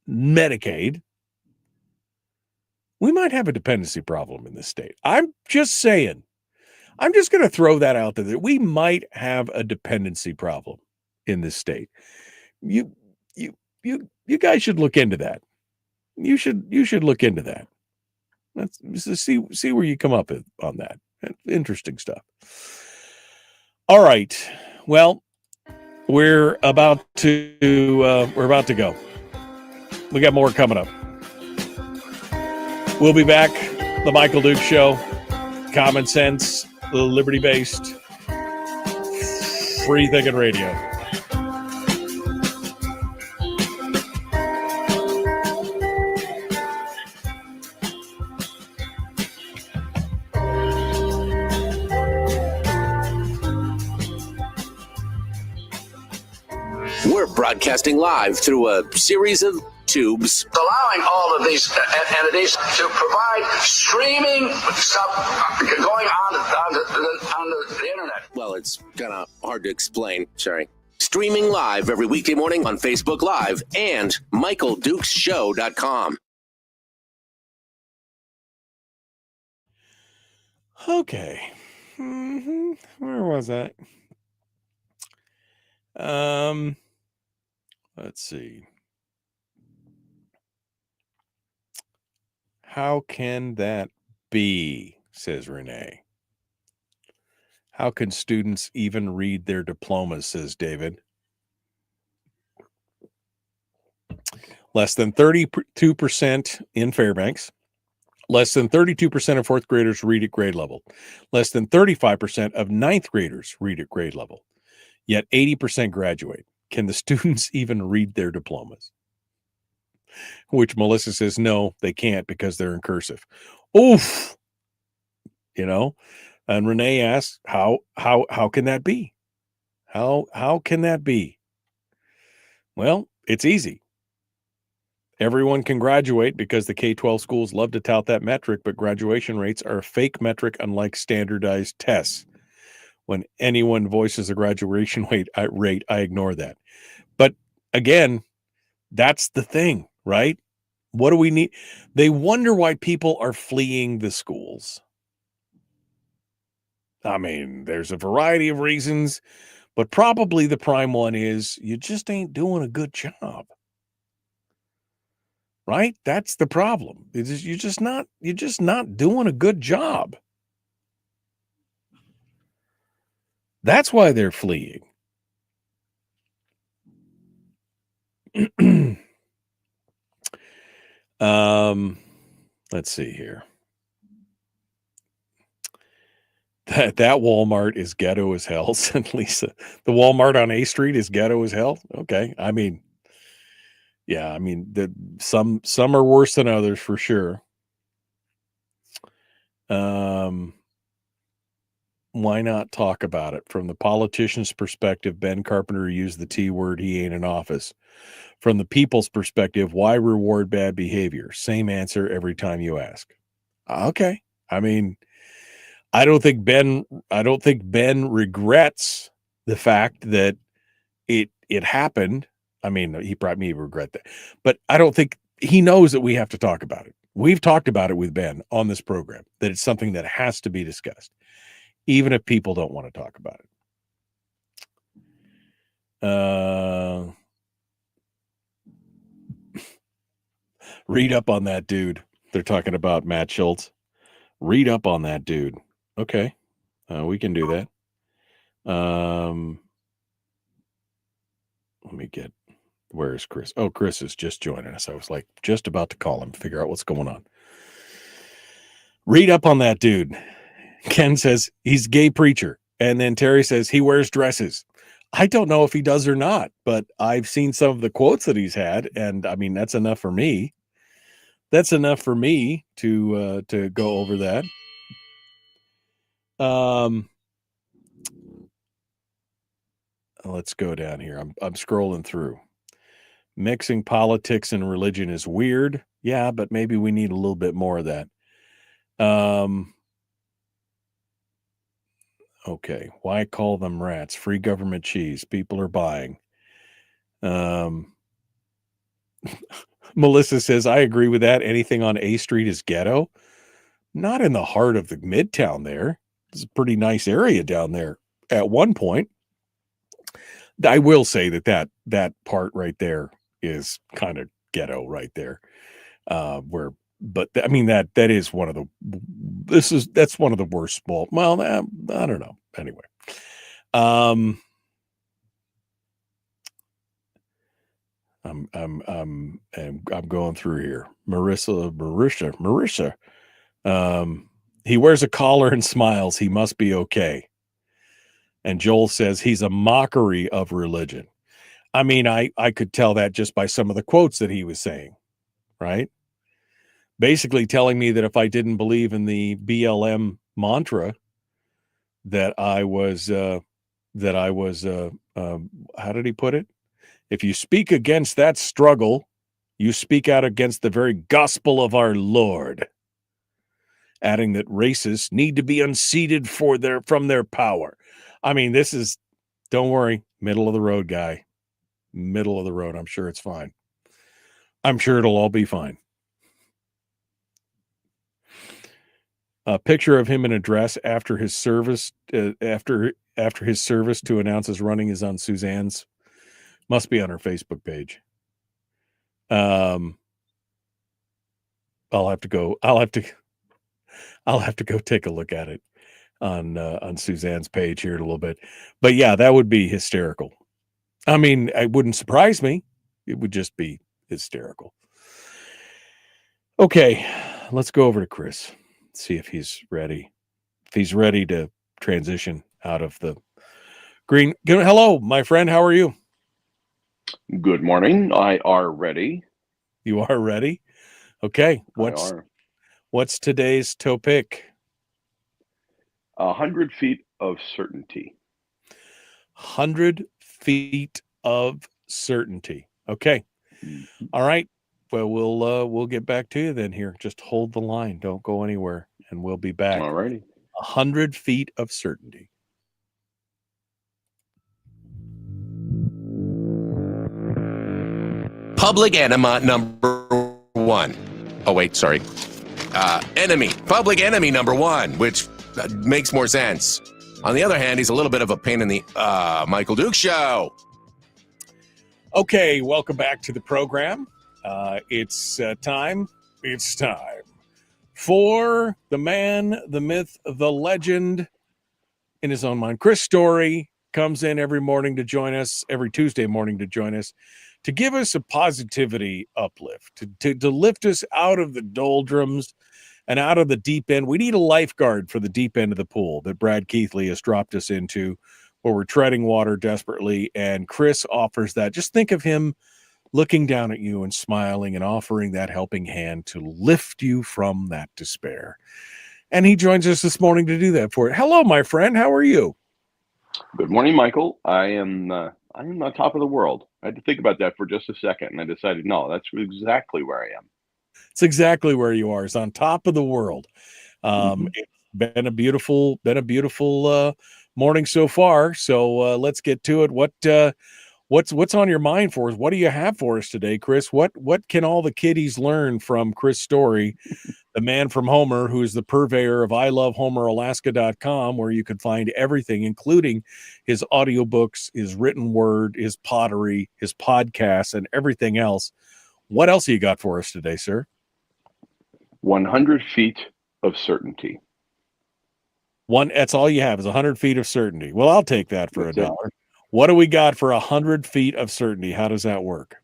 Medicaid. We might have a dependency problem in this state. I'm just saying. I'm just going to throw that out there. We might have a dependency problem in this state. You guys should look into that. You should look into that. Let's see where you come up with on that. Interesting stuff. All right. Well, we're about to go. We got more coming up. We'll be back. The Michael Duke Show. Common sense, liberty-based, free thinking radio.
We're broadcasting live through a series of tubes,
allowing all of these entities to provide streaming stuff going on the internet.
Well, it's kind of hard to explain. Sorry. Streaming live every weekday morning on Facebook Live and MichaelDukesShow.com.
Okay. Where was I? Let's see. How can that be? Says Renee. How can students even read their diplomas? Says David. Less than 32% in Fairbanks. Less than 32% of fourth graders read at grade level. Less than 35% of ninth graders read at grade level. Yet 80% graduate. Can the students even read their diplomas? Which Melissa says, no, they can't because they're in cursive. Oof. And Renee asks, how can that be? How can that be? Well, it's easy. Everyone can graduate because the K-12 schools love to tout that metric, but graduation rates are a fake metric unlike standardized tests. When anyone voices a graduation rate, I ignore that. But again, that's the thing, right? What do we need? They wonder why people are fleeing the schools. I mean, there's a variety of reasons, but probably the prime one is you just ain't doing a good job. Right? That's the problem. You're just not doing a good job. That's why they're fleeing. Let's see here. That Walmart is ghetto as hell, said Lisa. The Walmart on A Street is ghetto as hell. Okay. I mean, yeah, I mean, some are worse than others for sure. Why not talk about it? From the politician's perspective, Ben Carpenter used the T word, he ain't in office. From the people's perspective, why reward bad behavior? Same answer every time you ask. Okay. I mean, I don't think Ben regrets the fact that it happened. I mean, he probably regret that. But I don't think he knows that we have to talk about it. We've talked about it with Ben on this program, that it's something that has to be discussed, even if people don't want to talk about it. Read up on that dude. They're talking about Matt Schultz. Read up on that dude. Okay. We can do that. Let me get, where is Chris? Oh, Chris is just joining us. I was like just about to call him, figure out what's going on. Read up on that dude. Ken says he's a gay preacher. And then Terry says he wears dresses. I don't know if he does or not, but I've seen some of the quotes that he's had. And I mean, that's enough for me. That's enough for me to go over that. Let's go down here. I'm scrolling through. Mixing politics and religion is weird. Yeah, but maybe we need a little bit more of that. Okay. Why call them rats? Free government cheese. People are buying. Melissa says, I agree with that. Anything on A Street is ghetto. Not in the heart of the Midtown there. It's a pretty nice area down there at one point. I will say that part right there is kind of ghetto right there. But I mean, that is one of the, that's one of the worst small, well, I don't know. Anyway. I'm going through here. Marissa. He wears a collar and smiles. He must be okay. And Joel says he's a mockery of religion. I mean, I could tell that just by some of the quotes that he was saying, right? Basically telling me that if I didn't believe in the BLM mantra, that I was, how did he put it? If you speak against that struggle, you speak out against the very gospel of our Lord. Adding that racists need to be unseated from their power. I mean, this is, don't worry, middle of the road guy. Middle of the road. I'm sure it's fine. I'm sure it'll all be fine. A picture of him in a dress after his service, after his service to announce his running is on Suzanne's. Must be on her Facebook page. I'll have to go take a look at it on Suzanne's page here in a little bit. But yeah, that would be hysterical. I mean, it wouldn't surprise me. It would just be hysterical. Okay, let's go over to Chris. See if he's ready. If he's ready to transition out of the green. Hello, my friend. How are you?
Good morning. I are ready.
You are ready? Okay. What's today's topic?
100 feet of certainty.
100 feet of certainty. Okay. Mm-hmm. All right. Well, we'll get back to you then here. Just hold the line. Don't go anywhere, and we'll be back.
All righty.
100 feet of certainty.
Public enema number one. Oh, wait, sorry. Public enemy number one, which makes more sense. On the other hand, he's a little bit of a pain in the Michael Duke Show.
Okay, welcome back to the program. It's time for the man, the myth, the legend in his own mind. Chris Story comes in every morning to join us, every Tuesday morning to join us, to give us a positivity uplift, to lift us out of the doldrums and out of the deep end. We need a lifeguard for the deep end of the pool that Brad Keithley has dropped us into, where we're treading water desperately, and Chris offers that. Just think of him looking down at you and smiling and offering that helping hand to lift you from that despair. And he joins us this morning to do that for it. Hello, my friend. How are you?
Good morning, Michael. I am on top of the world. I had to think about that for just a second, and I decided, no, that's exactly where I am.
It's exactly where you are. It's on top of the world. It's been a beautiful morning so far. So let's get to it. What's on your mind for us? What do you have for us today, Chris? What can all the kiddies learn from Chris Story, the man from Homer, who is the purveyor of ilovehomeralaska.com, where you can find everything, including his audiobooks, his written word, his pottery, his podcasts, and everything else. What else have you got for us today, sir?
100 feet of certainty.
That's all you have is 100 feet of certainty. Well, I'll take that for
That's
$1. What do we got for 100 feet of certainty? How does that work?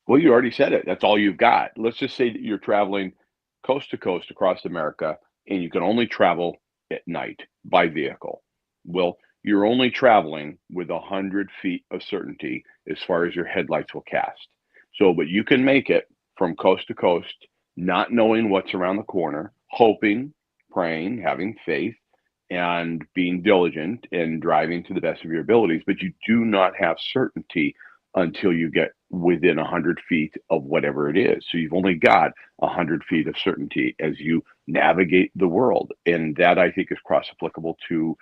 Well, you already said it. That's all you've got. Let's just say that you're traveling coast to coast across America, and you can only travel at night by vehicle. Well, you're only traveling with 100 feet of certainty as far as your headlights will cast. So, but you can make it from coast to coast, not knowing what's around the corner, hoping, praying, having faith, and being diligent and driving to the best of your abilities. But you do not have certainty until you get within 100 feet of whatever it is. So you've only got 100 feet of certainty as you navigate the world. And that, I think, is cross-applicable to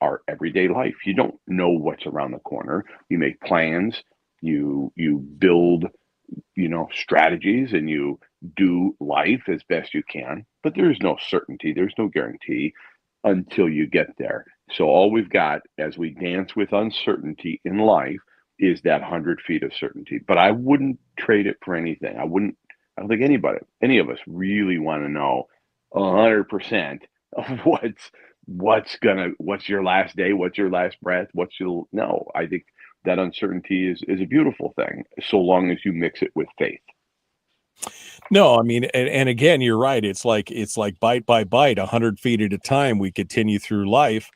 our everyday life. You don't know what's around the corner. You make plans, you build, strategies, and you do life as best you can. But there's no certainty, there's no guarantee until you get there. So all we've got as we dance with uncertainty in life is that 100 feet of certainty. But I wouldn't trade it for anything. I don't think any of us really want to know 100% of what's your last day, what's your last breath, no. I think that uncertainty is a beautiful thing, so long as you mix it with faith.
No, I mean, and again, you're right. It's like bite by bite, 100 feet at a time. We continue through life.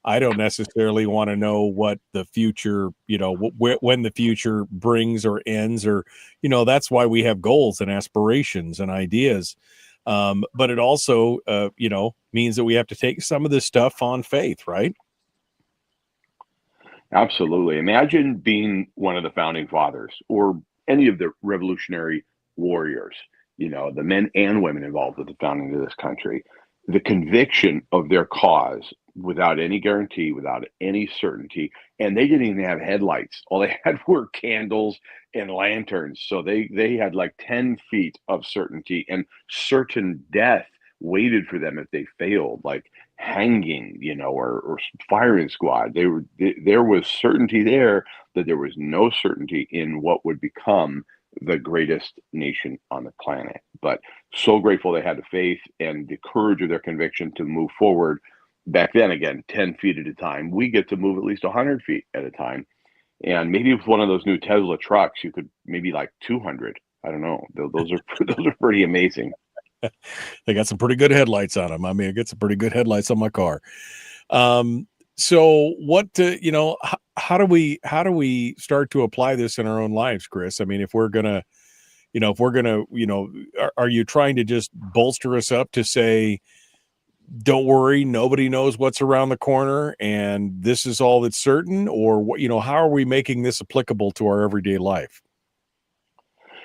I don't necessarily want to know what the future, when the future brings or ends, or, that's why we have goals and aspirations and ideas. But it also, means that we have to take some of this stuff on faith, right?
Absolutely. Imagine being one of the founding fathers or any of the revolutionary warriors, the men and women involved with the founding of this country, the conviction of their cause without any guarantee, without any certainty. And they didn't even have headlights. All they had were candles and lanterns. So they had like 10 feet of certainty, and certain death waited for them if they failed, like hanging, or firing squad. There was certainty there, that there was no certainty in what would become the greatest nation on the planet. But so grateful they had the faith and the courage of their conviction to move forward. Back then, again, 10 feet at a time. We get to move at least 100 feet at a time. And maybe with one of those new Tesla trucks, you could maybe like 200. I don't know. Those are pretty amazing.
They got some pretty good headlights on them. I mean, I get some pretty good headlights on my car. So what, how do we start to apply this in our own lives, Chris? I mean, if we're going to, are you trying to just bolster us up to say, don't worry, nobody knows what's around the corner and this is all that's certain? Or what, how are we making this applicable to our everyday life?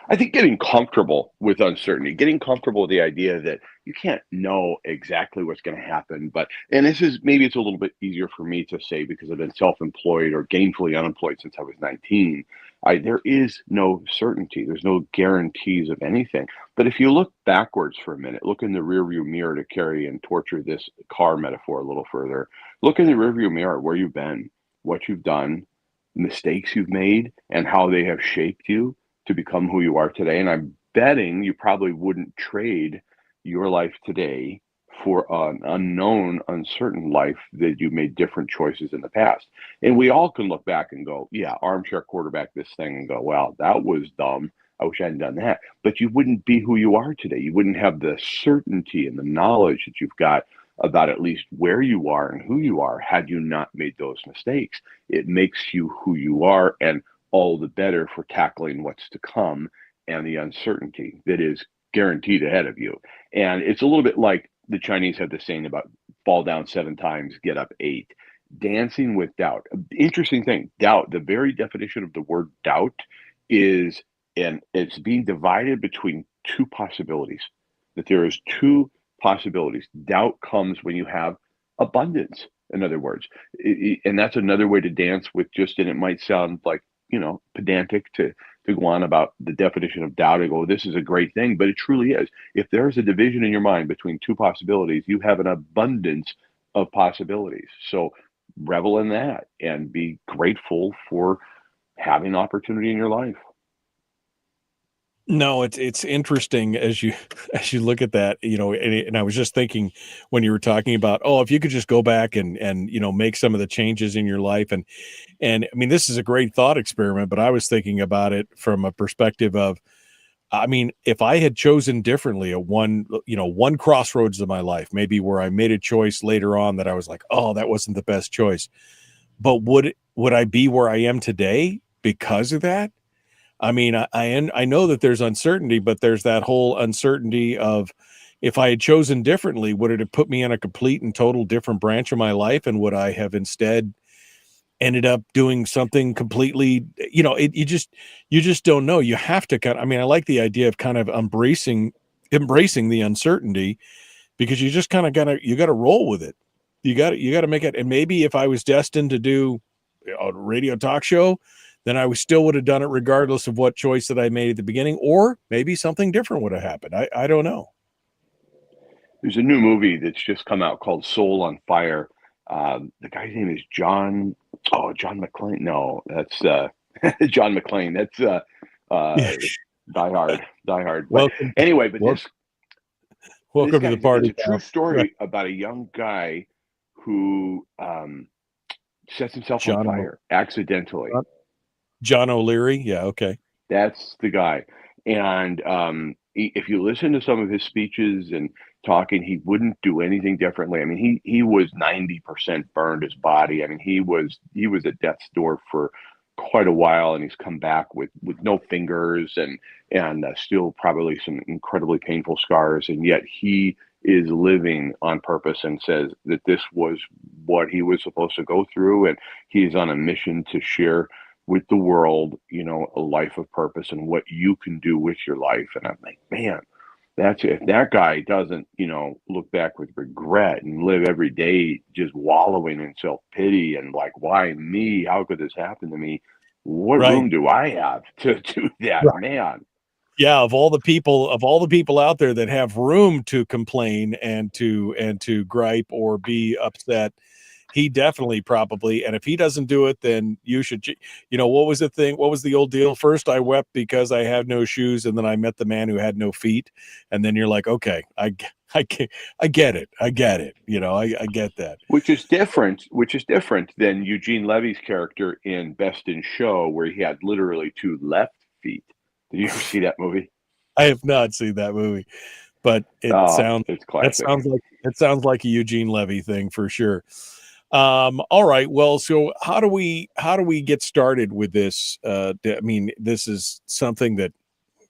I think getting comfortable with uncertainty, getting comfortable with the idea that you can't know exactly what's going to happen. And it's a little bit easier for me to say because I've been self-employed or gainfully unemployed since I was 19. There is no certainty. There's no guarantees of anything. But if you look backwards for a minute, look in the rearview mirror, to carry and torture this car metaphor a little further. Look in the rearview mirror where you've been, what you've done, mistakes you've made, and how they have shaped you to become who you are today. And I'm betting you probably wouldn't trade your life today for an unknown, uncertain life that you made different choices in the past. And we all can look back and go, yeah, armchair quarterback this thing and go, well, that was dumb. I wish I hadn't done that. But you wouldn't be who you are today. You wouldn't have the certainty and the knowledge that you've got about at least where you are and who you are had you not made those mistakes. It makes you who you are, and all the better for tackling what's to come and the uncertainty that is guaranteed ahead of you. And it's a little bit like the Chinese have the saying about fall down 7 times, get up 8. Dancing with doubt. Interesting thing. Doubt. The very definition of the word doubt is, and it's being divided between 2 possibilities. That there is 2 possibilities. Doubt comes when you have abundance. In other words, and that's another way to dance with just. And it might sound like pedantic to go on about the definition of doubt and go, this is a great thing, but it truly is. If there's a division in your mind between 2 possibilities, you have an abundance of possibilities. So revel in that and be grateful for having opportunity in your life.
No, it's interesting as you look at that, and I was just thinking when you were talking about, if you could just go back and make some of the changes in your life, and I mean, this is a great thought experiment, but I was thinking about it from a perspective of, I mean, if I had chosen differently at one crossroads of my life, maybe where I made a choice later on that I was like, oh, that wasn't the best choice, but would I be where I am today because of that? I mean, I know that there's uncertainty, but there's that whole uncertainty of, if I had chosen differently, would it have put me in a complete and total different branch of my life? And would I have instead ended up doing something completely, you just don't know. You have to I like the idea of kind of embracing the uncertainty, because you just kind of got to roll with it. You got to make it. And maybe if I was destined to do a radio talk show, then I still would have done it regardless of what choice that I made at the beginning, or maybe something different would have happened. I don't know.
There's a new movie that's just come out called Soul on Fire. The guy's name is John McClane. No, that's John McClane. That's Die Hard. But
Welcome,
anyway, but
welcome to the party.
It's a true story about a young guy who sets himself on fire accidentally.
John O'Leary. Yeah. Okay.
That's the guy. And if you listen to some of his speeches and talking, he wouldn't do anything differently. I mean, he was 90% burned his body. I mean, he was at death's door for quite a while, and he's come back with no fingers and still probably some incredibly painful scars. And yet he is living on purpose and says that this was what he was supposed to go through. And he's on a mission to share with the world, a life of purpose and what you can do with your life. And I'm like, man, if that guy doesn't, look back with regret and live every day just wallowing in self-pity and like, why me? How could this happen to me? What room do I have to do that, man?
Yeah, of all the people out there that have room to complain and to gripe or be upset, he definitely probably, and if he doesn't do it, then you should, what was the thing? What was the old deal? First, I wept because I had no shoes, and then I met the man who had no feet. And then you're like, okay, I get it. I get it. I get that.
Which is different than Eugene Levy's character in Best in Show, where he had literally 2 left feet. Did you ever see that movie?
I have not seen that movie, but it sounds like a Eugene Levy thing for sure. All right. Well, so how do we get started with this? I mean, this is something that,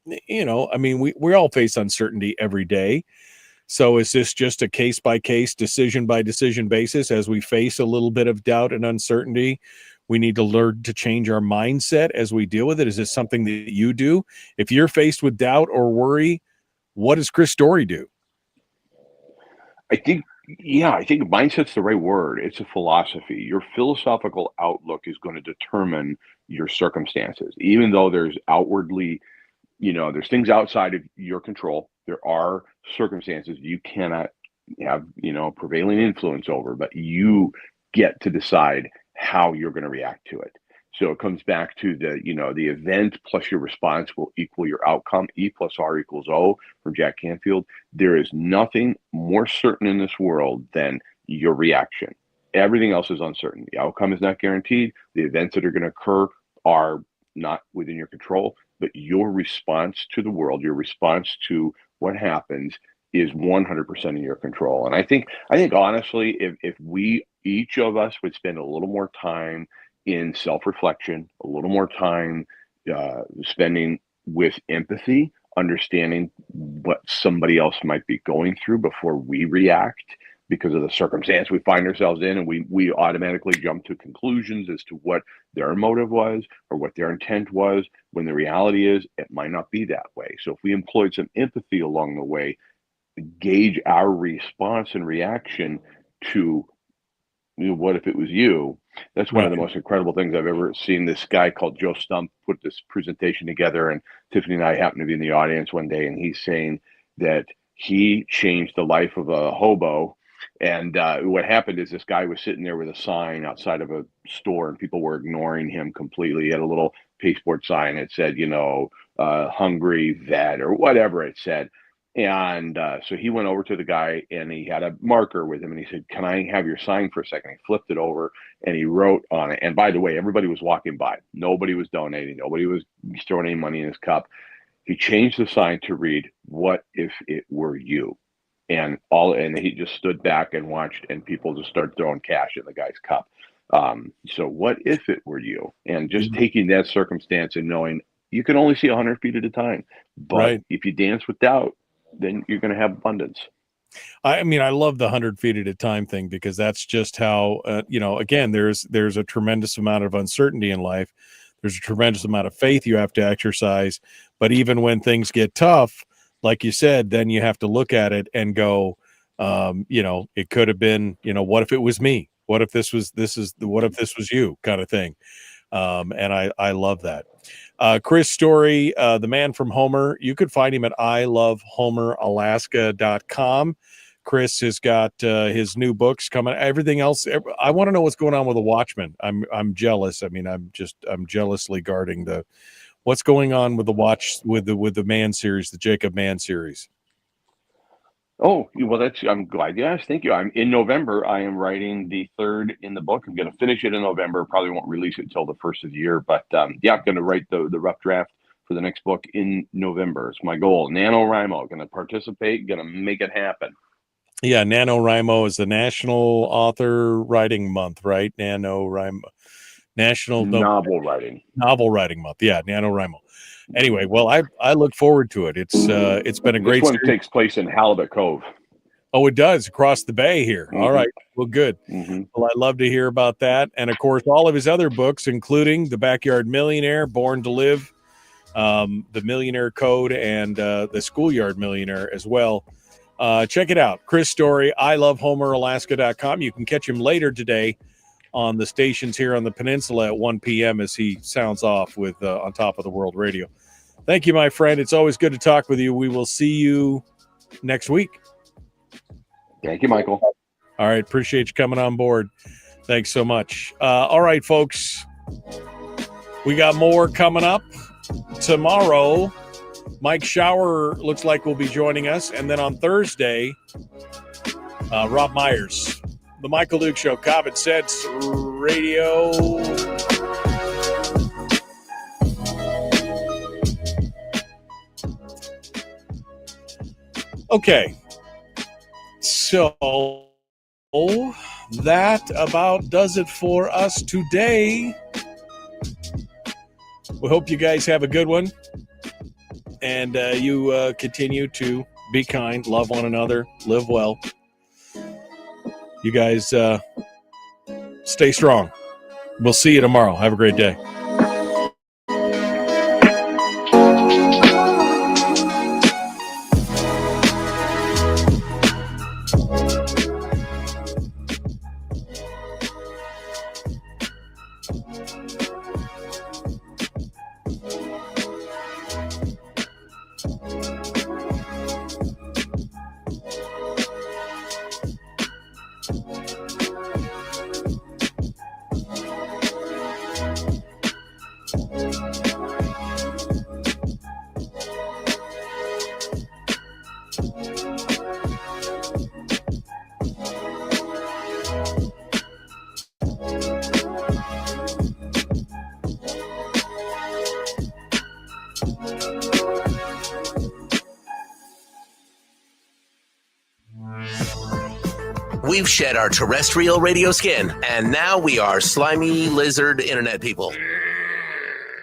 we all face uncertainty every day. So is this just a case by case, decision by decision basis as we face a little bit of doubt and uncertainty? We need to learn to change our mindset as we deal with it. Is this something that you do? If you're faced with doubt or worry, what does Chris Story do?
I think mindset's the right word. It's a philosophy. Your philosophical outlook is going to determine your circumstances. Even though there's outwardly, there's things outside of your control. There are circumstances you cannot have, prevailing influence over, but you get to decide how you're going to react to it. So it comes back to the event plus your response will equal your outcome. E plus R equals O from Jack Canfield. There is nothing more certain in this world than your reaction. Everything else is uncertain. The outcome is not guaranteed. The events that are going to occur are not within your control, but your response to the world, your response to what happens is 100% in your control. And I think honestly, if we, each of us would spend a little more time in self-reflection, a little more time spending with empathy, understanding what somebody else might be going through before we react because of the circumstance we find ourselves in, and we automatically jump to conclusions as to what their motive was or what their intent was, when the reality is it might not be that way. So if we employed some empathy along the way, gauge our response and reaction to, what if it was you? That's one of the most incredible things I've ever seen. This guy called Joe Stump put this presentation together, and Tiffany and I happened to be in the audience one day, and he's saying that he changed the life of a hobo. And what happened is this guy was sitting there with a sign outside of a store, and people were ignoring him completely. He had a little pasteboard sign that said, hungry vet or whatever it said. And so he went over to the guy, and he had a marker with him, and he said, "Can I have your sign for a second?" He flipped it over, and he wrote on it. And by the way, everybody was walking by. Nobody was donating. Nobody was throwing any money in his cup. He changed the sign to read, "What if it were you?" And he just stood back and watched, and people just started throwing cash in the guy's cup. So what if it were you? And just taking that circumstance and knowing you can only see 100 feet at a time. But if you dance with doubt, then you're going to have abundance.
I mean, I love the 100 feet at a time thing, because that's just how, again, there's a tremendous amount of uncertainty in life. There's a tremendous amount of faith you have to exercise. But even when things get tough, like you said, then you have to look at it and go, it could have been, what if it was me? What if what if this was you, kind of thing. And I love that. Chris Story, the man from Homer, you could find him at ilovehomeralaska.com. Chris has got his new books coming. Everything else, I want to know what's going on with The Watchmen. I'm jealous. I mean, I'm jealously guarding what's going on with the Man series, the Jacob Mann series.
Oh, well, I'm glad you asked. Thank you. In November. I am writing the third in the book. I'm going to finish it in November. Probably won't release it until the first of the year. But I'm going to write the rough draft for the next book in November. It's my goal. NaNoWriMo, going to participate, going to make it happen.
Yeah, NaNoWriMo is the National Author Writing Month, right? NaNoWriMo. National
Novel Writing
Month. Yeah, NaNoWriMo. Anyway, well, I look forward to it. It's been a great.
This one takes place in Halibut Cove.
Oh, it does, across the bay here.
Mm-hmm.
All right, well, good.
Mm-hmm.
Well, I'd love to hear about that, and of course, all of his other books, including The Backyard Millionaire, Born to Live, The Millionaire Code, and The Schoolyard Millionaire as well. Check it out, Chris Story, ilovehomeralaska.com. You can catch him later today on the stations here on the peninsula at 1 p.m. as he sounds off with On Top of the World Radio. Thank you, my friend. It's always good to talk with you. We will see you next week.
Thank you, Michael.
All right. Appreciate you coming on board. Thanks so much. All right, folks. We got more coming up tomorrow. Mike Shower looks like will be joining us. And then on Thursday, Rob Myers. The Michael Duke Show, Common Sense Radio. Okay. So that about does it for us today. We hope you guys have a good one. And you continue to be kind, love one another, live well. You guys stay strong. We'll see you tomorrow. Have a great day.
We've shed our terrestrial radio skin, and now we are slimy lizard internet people.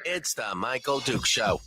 It's the Michael Duke Show.